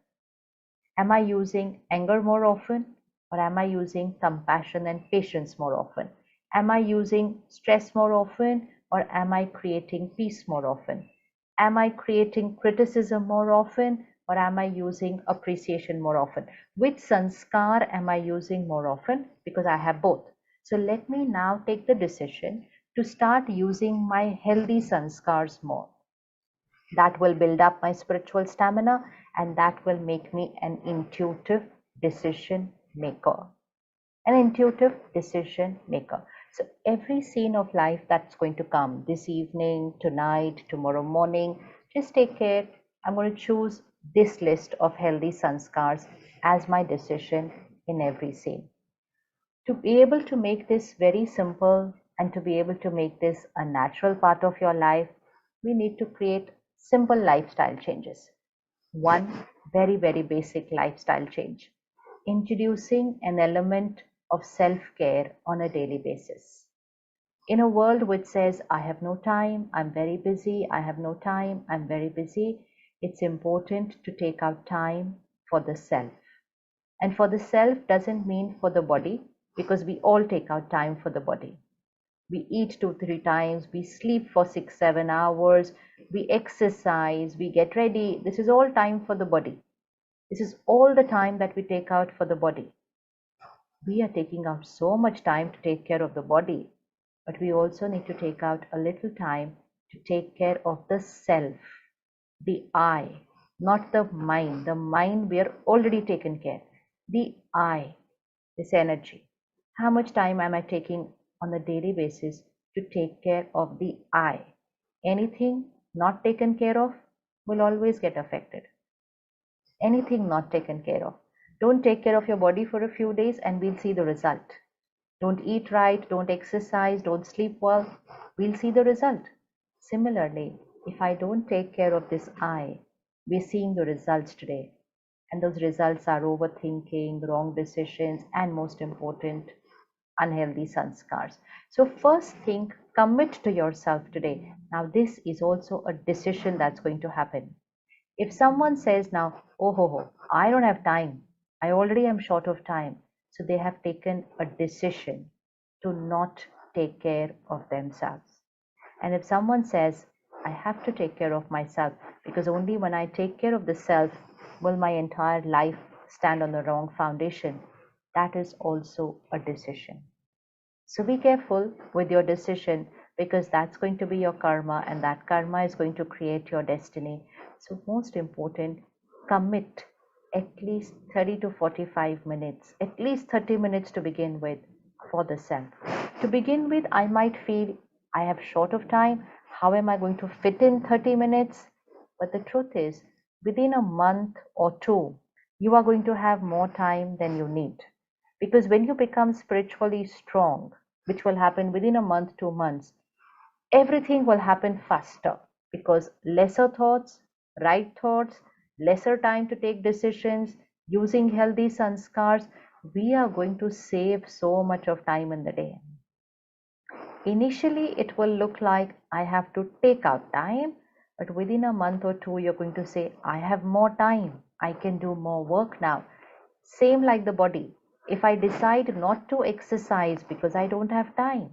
S1: Am I using anger more often? or am I using compassion and patience more often? Am I using stress more often, or am I creating peace more often? Am I creating criticism more often, or am I using appreciation more often? Which sanskar am I using more often? Because I have both. So let me now take the decision to start using my healthy sanskars more. That will build up my spiritual stamina, and that will make me an intuitive decision maker. An intuitive decision maker. So every scene of life that's going to come this evening, tonight, tomorrow morning, just take care. I'm going to choose this list of healthy sanskars as my decision in every scene. To be able to make this very simple and to be able to make this a natural part of your life, we need to create simple lifestyle changes. One very, very basic lifestyle change, introducing an element of self-care on a daily basis. In a world which says, I have no time, I'm very busy, I have no time, I'm very busy, it's important to take out time for the self. And for the self doesn't mean for the body, because we all take out time for the body. We eat 2-3 times, we sleep for 6-7 hours, we exercise, we get ready. This is all time for the body. This is all the time that we take out for the body. We are taking out so much time to take care of the body, but we also need to take out a little time to take care of the self, the I, not the mind. The mind we are already taken care. The I, this energy. How much time am I taking on a daily basis to take care of the I? Anything not taken care of will always get affected. Anything not taken care of. Don't take care of your body for a few days and we'll see the result. Don't eat right, don't exercise, don't sleep well. We'll see the result. Similarly, if I don't take care of this I, we're seeing the results today. And those results are overthinking, wrong decisions, and most important, unhealthy sanskars. So, first thing, commit to yourself today. Now, this is also a decision that's going to happen. If someone says now, oh, I don't have time, I already am short of time. So, they have taken a decision to not take care of themselves. And if someone says, I have to take care of myself, because only when I take care of the self will my entire life stand on the wrong foundation, that is also a decision. So be careful with your decision, because that's going to be your karma, and that karma is going to create your destiny. So most important, commit at least 30 to 45 minutes, at least 30 minutes to begin with, for the self. To begin with, I might feel I have short of time. How am I going to fit in 30 minutes? But the truth is, within a month or two, you are going to have more time than you need. Because when you become spiritually strong, which will happen within a month, 2 months, everything will happen faster, because lesser thoughts, right thoughts, lesser time to take decisions, using healthy sanskars, we are going to save so much of time in the day. Initially, it will look like I have to take out time, but within a month or two, you're going to say, I have more time. I can do more work now. Same like the body. If I decide not to exercise because I don't have time,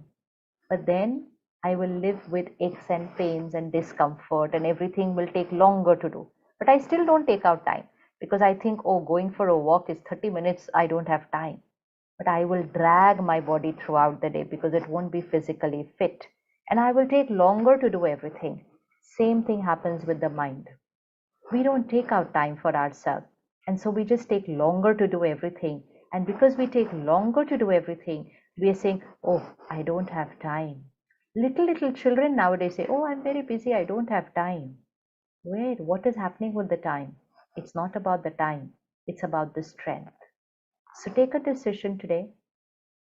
S1: but then I will live with aches and pains and discomfort, and everything will take longer to do. But I still don't take out time, because I think, oh, going for a walk is 30 minutes, I don't have time. But I will drag my body throughout the day because it won't be physically fit. And I will take longer to do everything. Same thing happens with the mind. We don't take out time for ourselves. And so we just take longer to do everything. And because we take longer to do everything, we are saying, oh, I don't have time. Little children nowadays say, oh, I'm very busy, I don't have time. Wait, what is happening with the time? It's not about the time, it's about the strength. So take a decision today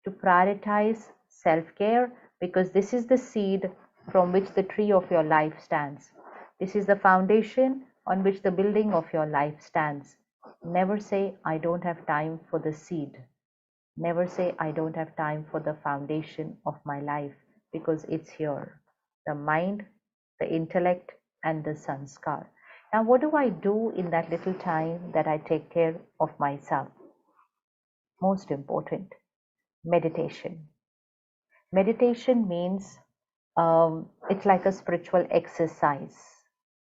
S1: to prioritize self-care, because this is the seed from which the tree of your life stands. This is the foundation on which the building of your life stands. Never say, I don't have time for the seed. Never say, I don't have time for the foundation of my life, because it's here. The mind, the intellect, and the sanskar. Now, what do I do in that little time that I take care of myself? most important, meditation. Meditation means it's like a spiritual exercise.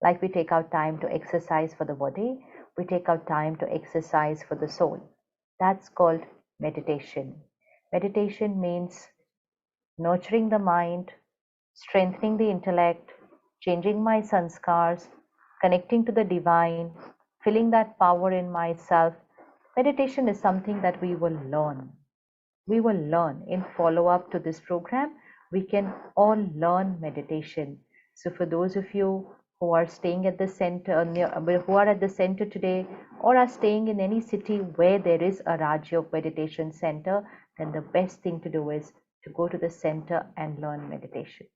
S1: Like we take out time to exercise for the body, we take out time to exercise for the soul. That's called meditation. Meditation means nurturing the mind, strengthening the intellect, changing my sanskars, connecting to the divine, feeling that power in myself. Meditation is something that we will learn. We will learn in follow up to this program. We can all learn meditation. So, for those of you who are staying at the center, who are at the center today, or are staying in any city where there is a Raj Yoga meditation center, then the best thing to do is to go to the center and learn meditation.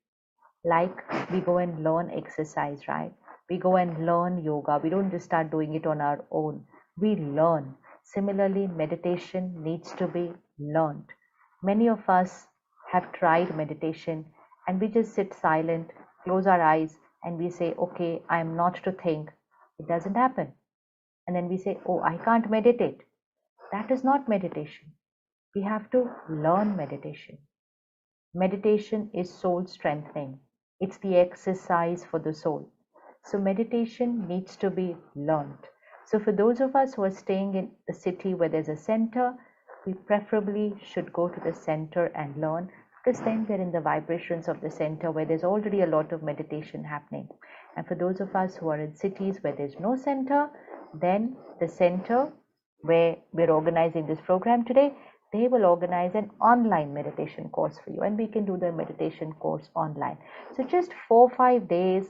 S1: Like we go and learn exercise, right? We go and learn yoga. We don't just start doing it on our own. We learn. Similarly, meditation needs to be learned. Many of us have tried meditation and we just sit silent, close our eyes, and we say, okay, I'm not to think. It doesn't happen. And then we say, oh, I can't meditate. That is not meditation. We have to learn meditation. Meditation is soul strengthening. It's the exercise for the soul. So meditation needs to be learned. So for those of us who are staying in the city where there's a center, we preferably should go to the center and learn, because then we're in the vibrations of the center where there's already a lot of meditation happening. And for those of us who are in cities where there's no center, then the center where we're organizing this program today, they will organize an online meditation course for you, and we can do the meditation course online. So just 4-5 days,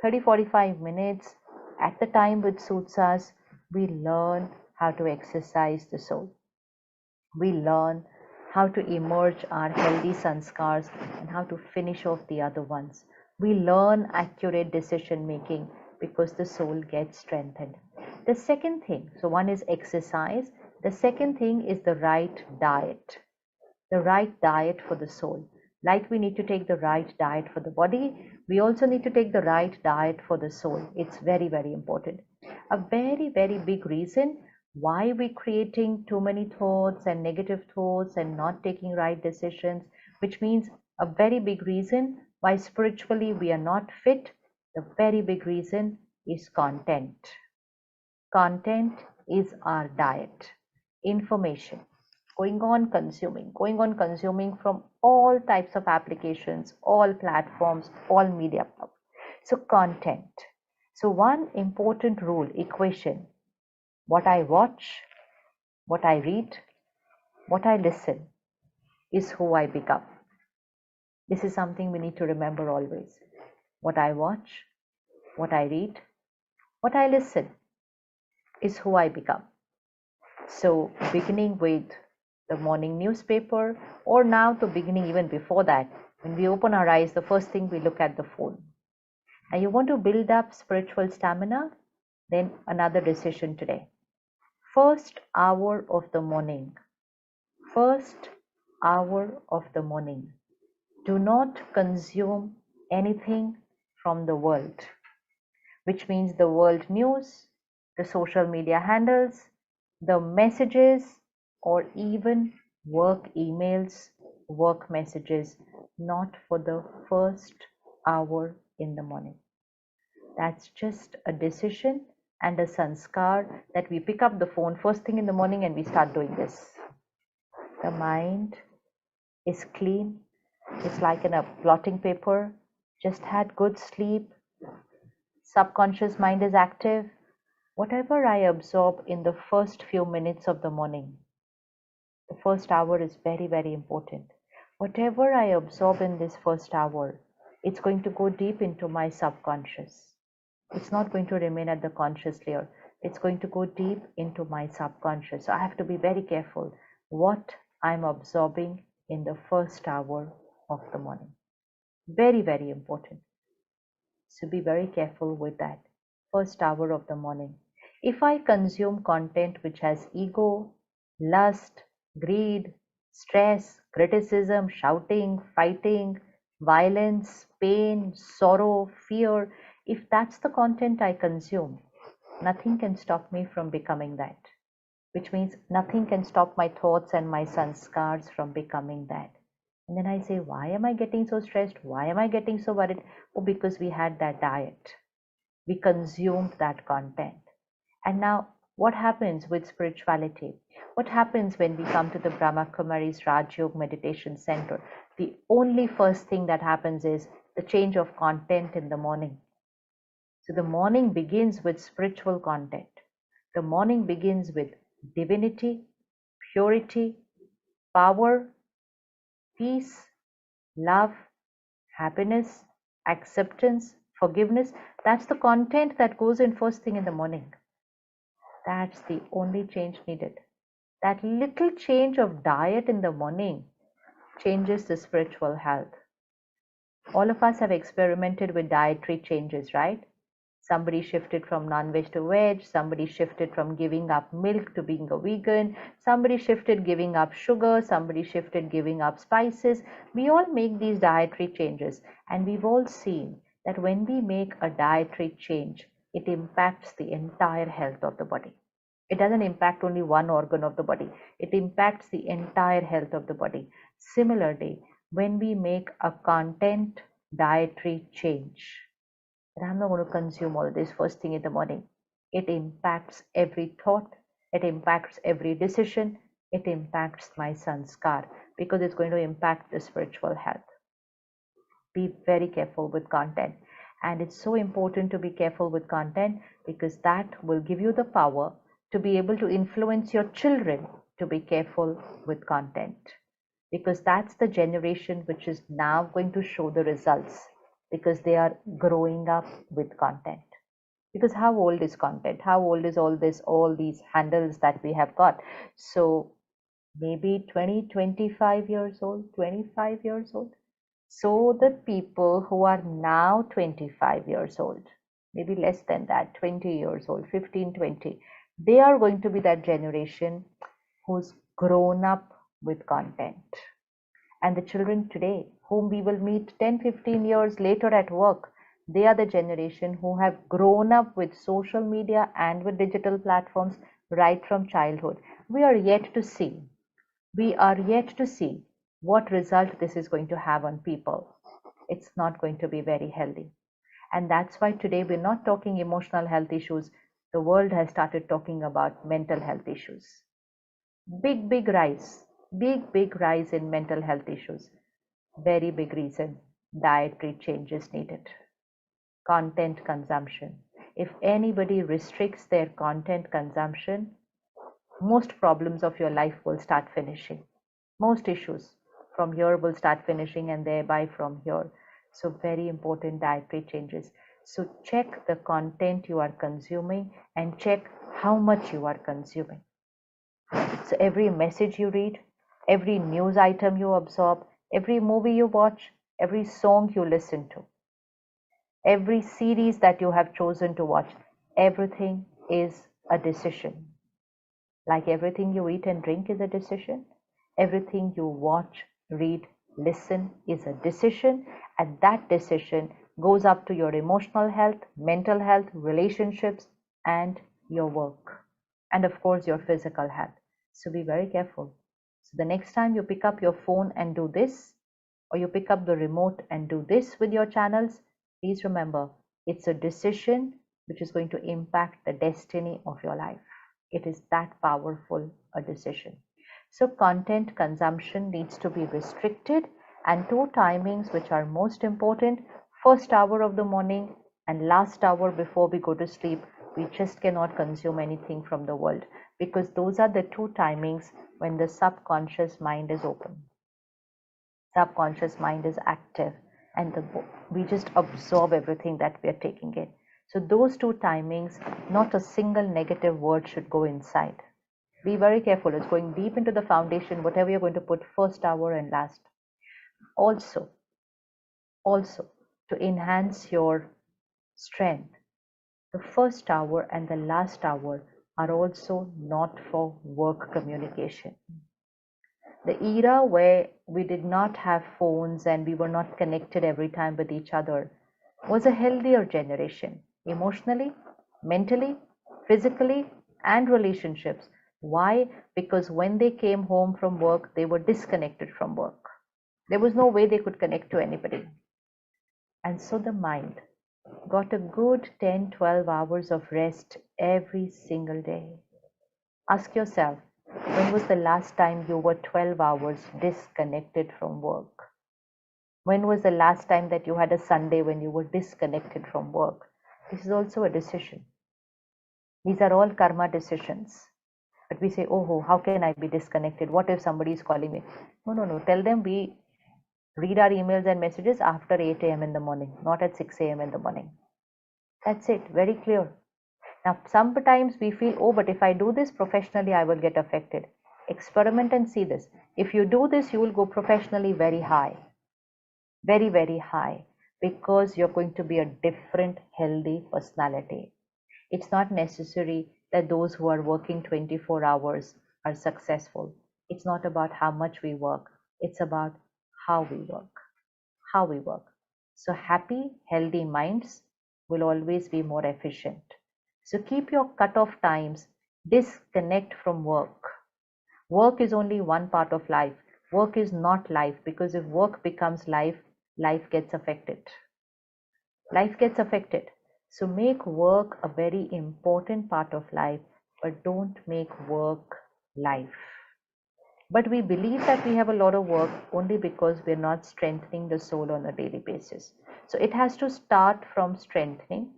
S1: 30-45 minutes at the time which suits us, we learn how to exercise the soul. We learn how to emerge our healthy sanskars and how to finish off the other ones. We learn accurate decision making because the soul gets strengthened. The second thing, so one is exercise. The second thing is the right diet. The right diet for the soul. Like we need to take the right diet for the body, we also need to take the right diet for the soul. It's very, very important. A very, very big reason why we're creating too many thoughts and negative thoughts and not taking right decisions, which means a very big reason why spiritually we are not fit. The very big reason is content. Content is our diet. Information. Going on consuming from all types of applications, all platforms, all media. So content. So one important rule, equation. What I watch, what I read, what I listen is who I become. This is something we need to remember always. What I watch, what I read, what I listen is who I become. So beginning with the morning newspaper, or now to beginning even before that, when we open our eyes, the first thing we look at the phone. And you want to build up spiritual stamina, then another decision today. First hour of the morning. First hour of the morning. Do not consume anything from the world, which means the world news, the social media handles, the messages, or even work emails, work messages, not for the first hour in the morning. That's just a decision and a sanskar that we pick up the phone first thing in the morning and we start doing this. The mind is clean. It's like in a blotting paper. Just had good sleep. Subconscious mind is active. Whatever I absorb in the first few minutes of the morning, the first hour is very, very important. Whatever I absorb in this first hour, it's going to go deep into my subconscious. It's not going to remain at the conscious layer. It's going to go deep into my subconscious. So I have to be very careful what I'm absorbing in the first hour of the morning. Very, very important. So be very careful with that. First hour of the morning. If I consume content which has ego, lust, greed, stress, criticism, shouting, fighting, violence, pain, sorrow, fear, if that's the content I consume, nothing can stop me from becoming that. which means nothing can stop my thoughts and my sanskars from becoming that. And then I say, why am I getting so stressed? Why am I getting so worried? Oh, because we had that diet. We consumed that content. And now, what happens with spirituality? What happens when we come to the Brahma Kumari's Raj Yoga Meditation Center? The only first thing that happens is the change of content in the morning. So the morning begins with spiritual content. The morning begins with divinity, purity, power, peace, love, happiness, acceptance, forgiveness. That's the content that goes in first thing in the morning. That's the only change needed. That little change of diet in the morning changes the spiritual health. All of us have experimented with dietary changes, right? Somebody shifted from non-veg to veg, somebody shifted from giving up milk to being a vegan, somebody shifted giving up sugar, somebody shifted giving up spices. We all make these dietary changes, and we've all seen that when we make a dietary change, it impacts the entire health of the body. It doesn't impact only one organ of the body, it impacts the entire health of the body. Similarly, when we make a content dietary change, that I'm not going to consume all this first thing in the morning, it impacts every thought, it impacts every decision, it impacts my sanskar because it's going to impact the spiritual health. Be very careful with content. And it's so important to be careful with content because that will give you the power to be able to influence your children to be careful with content. Because that's the generation which is now going to show the results because they are growing up with content. Because how old is content? How old is all these handles that we have got? So maybe 20, 25 years old, 25 years old. So the people who are now 25 years old, maybe less than that, 20 years old, 15, 20, they are going to be that generation who's grown up with content. And the children today, whom we will meet 10, 15 years later at work, they are the generation who have grown up with social media and with digital platforms right from childhood. We are yet to see what result this is going to have on people. It's not going to be very healthy. And that's why today we're not talking emotional health issues. The world has started talking about mental health issues. Big rise, big rise in mental health issues. Very big reason, dietary changes needed. Content consumption. If anybody restricts their content consumption, most problems of your life will start finishing. Most issues from here will start finishing and thereby from here. So very important dietary changes. So check the content you are consuming and check how much you are consuming. So every message you read, every news item you absorb, every movie you watch, every song you listen to, every series that you have chosen to watch, everything is a decision. Like everything you eat and drink is a decision, everything you watch, read, listen is a decision, and that decision goes up to your emotional health, mental health, relationships, and your work, and of course your physical health. So be very careful. So the next time you pick up your phone and do this, or you pick up the remote and do this with your channels, please remember it's a decision which is going to impact the destiny of your life. It is that powerful a decision. So content consumption needs to be restricted, and two timings which are most important: first hour of the morning and last hour before we go to sleep. We just cannot consume anything from the world because those are the two timings when the subconscious mind is open. Subconscious mind is active and we just absorb everything that we are taking in. So those two timings, not a single negative word should go inside. Be very careful. It's going deep into the foundation, whatever you're going to put first hour and last. Also, to enhance your strength, the first hour and the last hour are also not for work communication. The era where we did not have phones and we were not connected every time with each other was a healthier generation, emotionally, mentally, physically, and relationships. Why? Because when they came home from work, they were disconnected from work. There was no way they could connect to anybody. And so the mind got a good 10, 12 hours of rest every single day. Ask yourself, when was the last time you were 12 hours disconnected from work? When was the last time that you had a Sunday when you were disconnected from work? This is also a decision. These are all karma decisions. But we say, oh, how can I be disconnected? What if somebody is calling me? No. Tell them we read our emails and messages after 8 a.m. in the morning, not at 6 a.m. in the morning. That's it, very clear. Now, sometimes we feel, oh, but if I do this professionally, I will get affected. Experiment and see this. If you do this, you will go professionally very high, very, very high, because you're going to be a different, healthy personality. It's not necessary that those who are working 24 hours are successful. It's not about how much we work. It's about how we work. How we work. So happy, healthy minds will always be more efficient. So keep your cutoff times, disconnect from work. Work is only one part of life. Work is not life, because if work becomes life, life gets affected. Life gets affected. So make work a very important part of life, but don't make work life. But we believe that we have a lot of work only because we're not strengthening the soul on a daily basis. So it has to start from strengthening,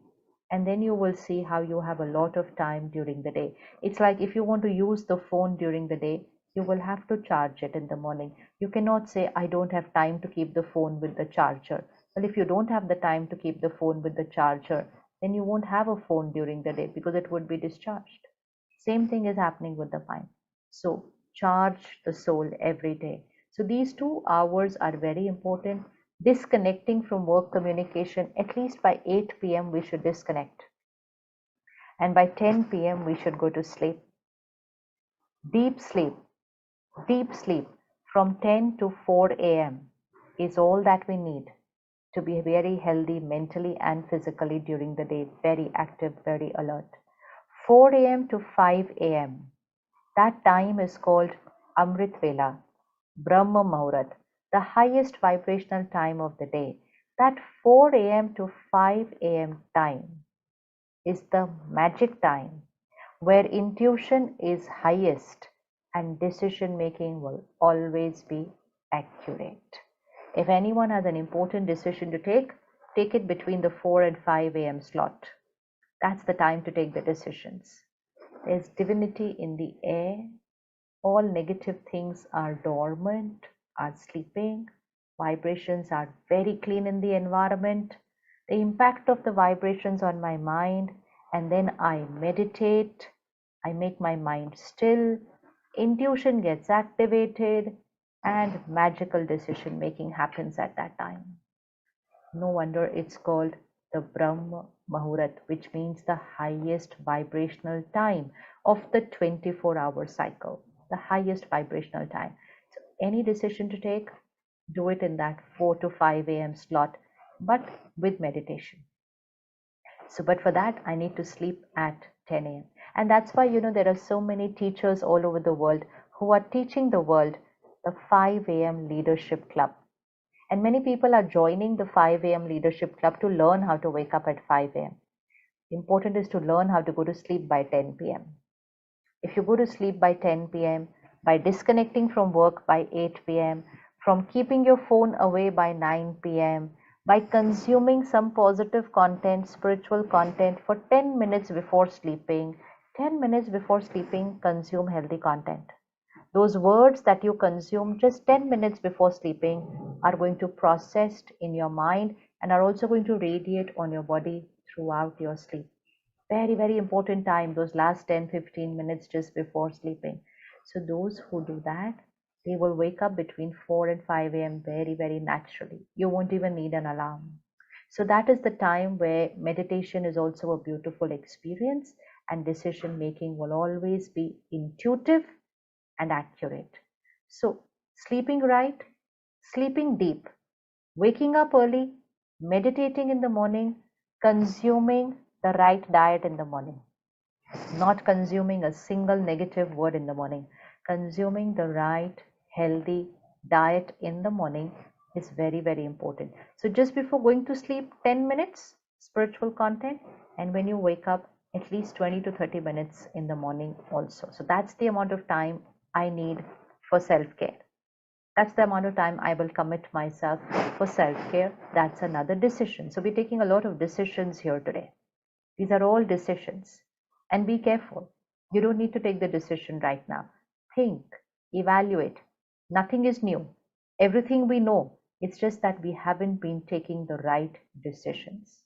S1: and then you will see how you have a lot of time during the day. It's like if you want to use the phone during the day, you will have to charge it in the morning. You cannot say, I don't have time to keep the phone with the charger. Well, if you don't have the time to keep the phone with the charger, then you won't have a phone during the day because it would be discharged. Same thing is happening with the mind. So charge the soul every day. So these 2 hours are very important. Disconnecting from work communication, at least by 8 p.m. we should disconnect. And by 10 p.m. we should go to sleep. Deep sleep, deep sleep from 10 to 4 a.m. is all that we need to be very healthy mentally and physically during the day, very active, very alert. 4 a.m. to 5 a.m. That time is called Amrit Vela, Brahma Muhurat, the highest vibrational time of the day. That 4 a.m. to 5 a.m. time is the magic time where intuition is highest and decision making will always be accurate. If anyone has an important decision to take it between the 4 and 5 a.m. slot. That's the time to take the decisions. There's divinity in the air. All negative things are dormant, are sleeping. Vibrations are very clean in the environment. The impact of the vibrations on my mind, and then I meditate. I make my mind still. Intuition gets activated, and magical decision making happens at that time. No wonder it's called the Brahma Muhurat, which means the highest vibrational time of the 24-hour cycle, the highest vibrational time. So any decision to take, do it in that 4 to 5 a.m. slot, but with meditation. So, but for that, I need to sleep at 10 a.m. And that's why, there are so many teachers all over the world who are teaching the world the 5 a.m. leadership club. And many people are joining the 5 a.m. leadership club to learn how to wake up at 5 a.m. Important is to learn how to go to sleep by 10 p.m. If you go to sleep by 10 p.m., by disconnecting from work by 8 p.m., from keeping your phone away by 9 p.m., by consuming some positive content, spiritual content for 10 minutes before sleeping, 10 minutes before sleeping, consume healthy content. Those words that you consume just 10 minutes before sleeping are going to process in your mind and are also going to radiate on your body throughout your sleep. Very, very important time, those last 10-15 minutes just before sleeping. So those who do that, they will wake up between 4 and 5 a.m. very, very naturally. You won't even need an alarm. So that is the time where meditation is also a beautiful experience, and decision making will always be intuitive and accurate. So sleeping right, sleeping deep, waking up early, meditating in the morning, consuming the right diet in the morning. not consuming a single negative word in the morning. Consuming the right, healthy diet in the morning is very, very important. So, just before going to sleep, 10 minutes spiritual content, and when you wake up, at least 20 to 30 minutes in the morning also. So, that's the amount of time I need for self care. That's the amount of time I will commit myself for self care. That's another decision. So, we're taking a lot of decisions here today. These are all decisions. And be careful. You don't need to take the decision right now. Think, evaluate. Nothing is new. Everything we know. It's just that we haven't been taking the right decisions.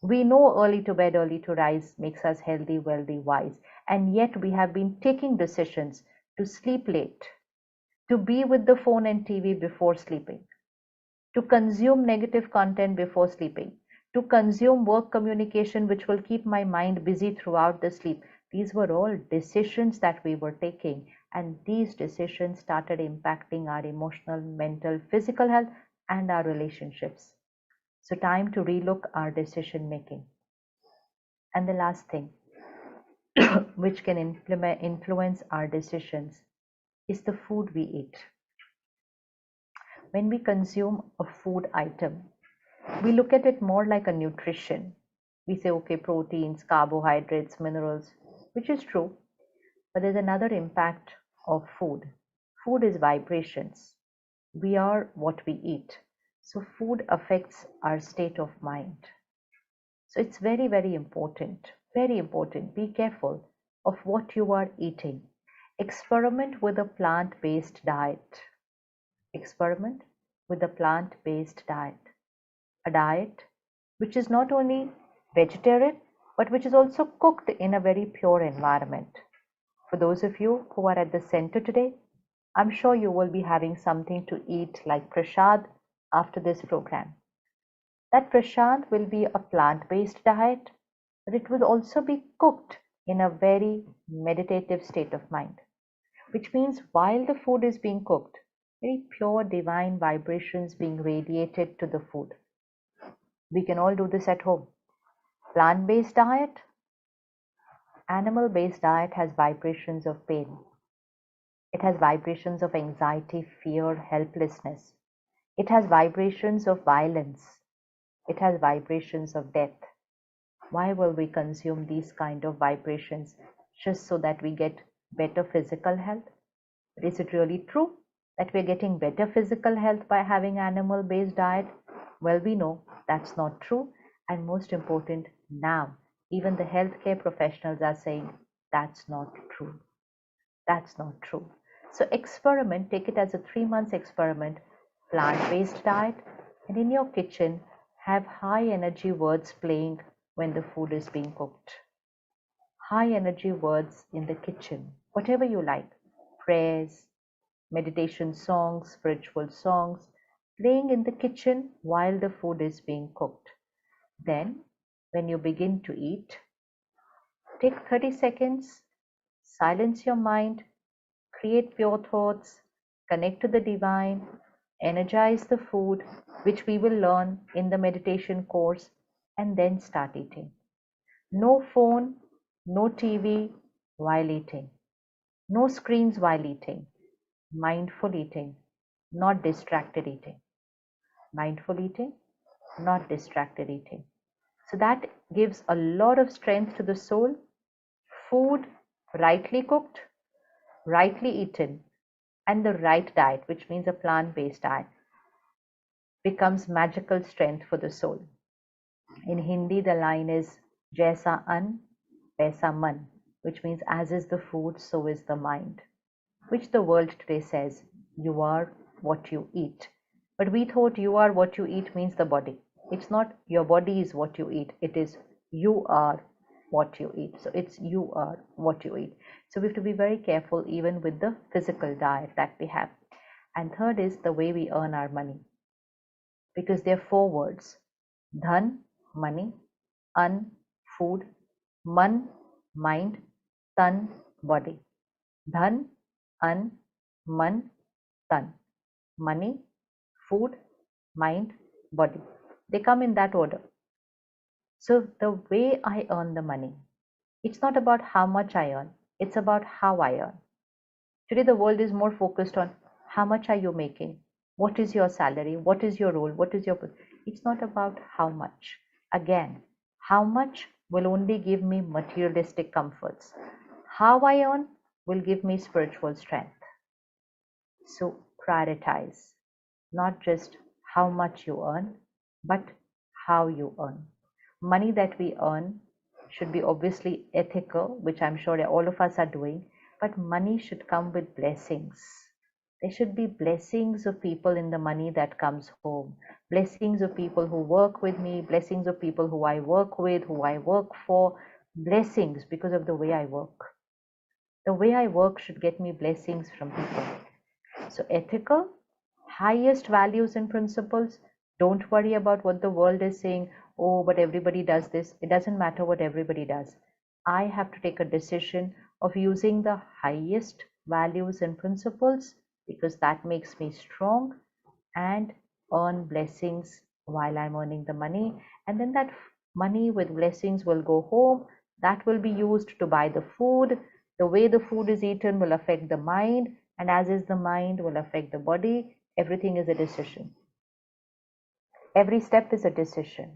S1: We know early to bed, early to rise makes us healthy, wealthy, wise. And yet we have been taking decisions to sleep late, to be with the phone and TV before sleeping, to consume negative content before sleeping, to consume work communication which will keep my mind busy throughout the sleep. These were all decisions that we were taking, and these decisions started impacting our emotional, mental, physical health and our relationships. So, time to relook our decision making. And the last thing, which can influence our decisions, is the food we eat. When we consume a food item, we look at it more like a nutrition. We say, okay, proteins, carbohydrates, minerals, which is true. But there's another impact of food. Food is vibrations. We are what we eat. So food affects our state of mind. So it's very, very important. Very important. Be careful of what you are eating. Experiment with a plant-based diet. Experiment with a plant-based diet. A diet which is not only vegetarian but which is also cooked in a very pure environment. For those of you who are at the center today, I'm sure you will be having something to eat like prasad after this program. That prasad will be a plant-based diet, but it will also be cooked in a very meditative state of mind, which means while the food is being cooked, very pure divine vibrations being radiated to the food. We can all do this at home. Plant-based diet, animal-based diet has vibrations of pain. It has vibrations of anxiety, fear, helplessness. It has vibrations of violence. It has vibrations of death. Why will we consume these kind of vibrations just so that we get better physical health? But is it really true that we're getting better physical health by having animal-based diet? Well, we know that's not true. And most important, now, even the healthcare professionals are saying that's not true. That's not true. So experiment, take it as a 3 months experiment, plant-based diet, and in your kitchen, have high energy words playing when the food is being cooked. High energy words in the kitchen, whatever you like, prayers, meditation songs, spiritual songs, playing in the kitchen while the food is being cooked. Then, when you begin to eat, take 30 seconds, silence your mind, create pure thoughts, connect to the divine, energize the food, which we will learn in the meditation course, and then start eating. No phone, no TV while eating, no screens while eating, mindful eating, not distracted eating. Mindful eating, not distracted eating. So that gives a lot of strength to the soul. Food rightly cooked, rightly eaten, and the right diet, which means a plant-based diet, becomes magical strength for the soul. In Hindi, the line is Jaisa an, Vaisa man, which means as is the food, so is the mind, which the world today says you are what you eat. But we thought you are what you eat means the body. It's not your body is what you eat, it is you are what you eat. So it's you are what you eat. So we have to be very careful even with the physical diet that we have. And third is the way we earn our money, because there are four words: dhan, money; an, food; man, mind; tan, body. Dhan, an, man, tan. Money, food, mind, body. They come in that order. So the way I earn the money, It's not about how much I earn, it's about how I earn. Today, the world is more focused on how much are you making? What is your salary? What is your role? What is your. It's not about how much. Again, how much will only give me materialistic comforts. How I earn will give me spiritual strength. So prioritize not just how much you earn, but how you earn. Money that we earn should be obviously ethical, which I'm sure all of us are doing, but money should come with blessings. There should be blessings of people in the money that comes home, blessings of people who work with me, blessings of people who I work with, who I work for, blessings because of the way I work. The way I work should get me blessings from people. So ethical, highest values and principles. Don't worry about what the world is saying. Oh, but everybody does this. It doesn't matter what everybody does. I have to take a decision of using the highest values and principles because that makes me strong and earn blessings while I'm earning the money. And then that money with blessings will go home. That will be used to buy the food. The way the food is eaten will affect the mind, and as is the mind will affect the body. Everything is a decision. Every step is a decision.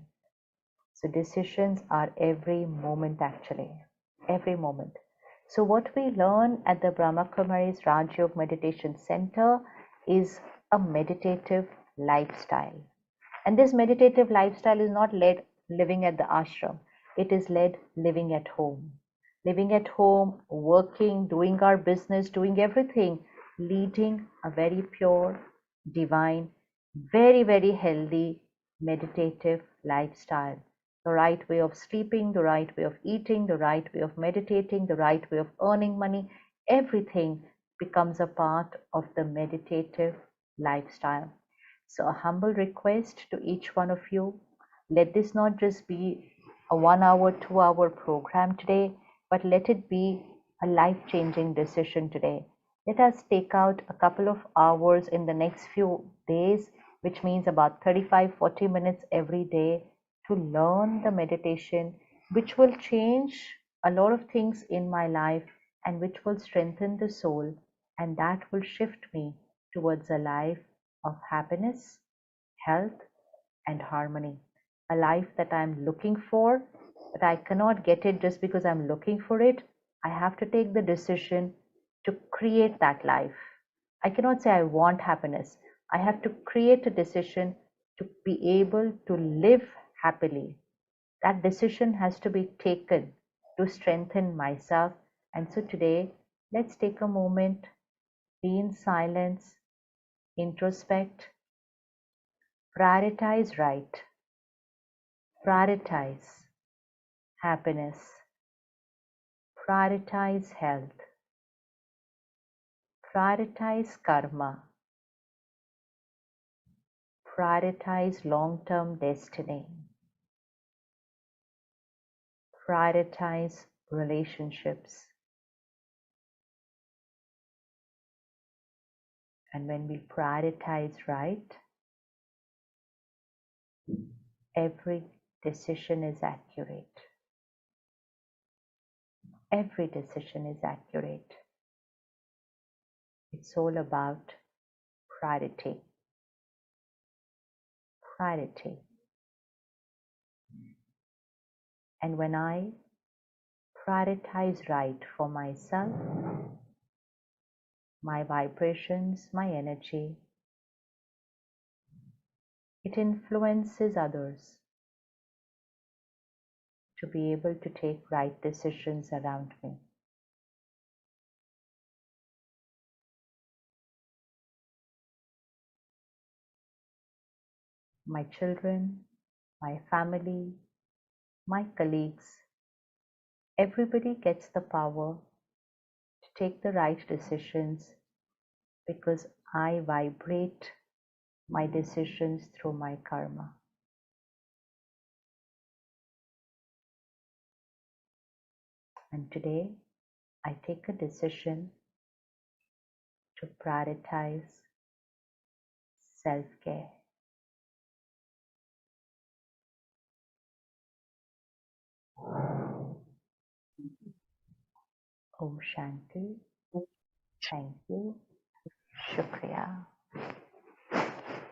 S1: So decisions are every moment actually. Every moment. So what we learn at the Brahma Kumari's Raj Yoga Meditation Center is a meditative lifestyle. And this meditative lifestyle is not led living at the ashram. It is led living at home. Living at home, working, doing our business, doing everything, leading a very pure, divine, very, very healthy, meditative lifestyle. The right way of sleeping, the right way of eating, the right way of meditating, the right way of earning money, everything becomes a part of the meditative lifestyle. So, a humble request to each one of you, let this not just be a 1 hour, 2 hour program today, but let it be a life changing decision today. Let us take out a couple of hours in the next few days, which means about 35-40 minutes every day, to learn the meditation, which will change a lot of things in my life and which will strengthen the soul, and that will shift me towards a life of happiness, health, and harmony. A life that I'm looking for, but I cannot get it just because I'm looking for it. I have to take the decision to create that life. I cannot say I want happiness. I have to create a decision to be able to live happily. That decision has to be taken to strengthen myself. And so today, let's take a moment, be in silence, introspect, prioritize right, prioritize happiness, prioritize health, prioritize karma, prioritize long-term destiny, prioritize relationships. And when we prioritize right, every decision is accurate. Every decision is accurate. It's all about priority. Priority. And when I prioritize right for myself, my vibrations, my energy, it influences others to be able to take right decisions around me. My children, my family, my colleagues, everybody gets the power to take the right decisions because I vibrate my decisions through my karma. And today, I take a decision to prioritize self-care. Om Shanti. Thank you. Shukriya.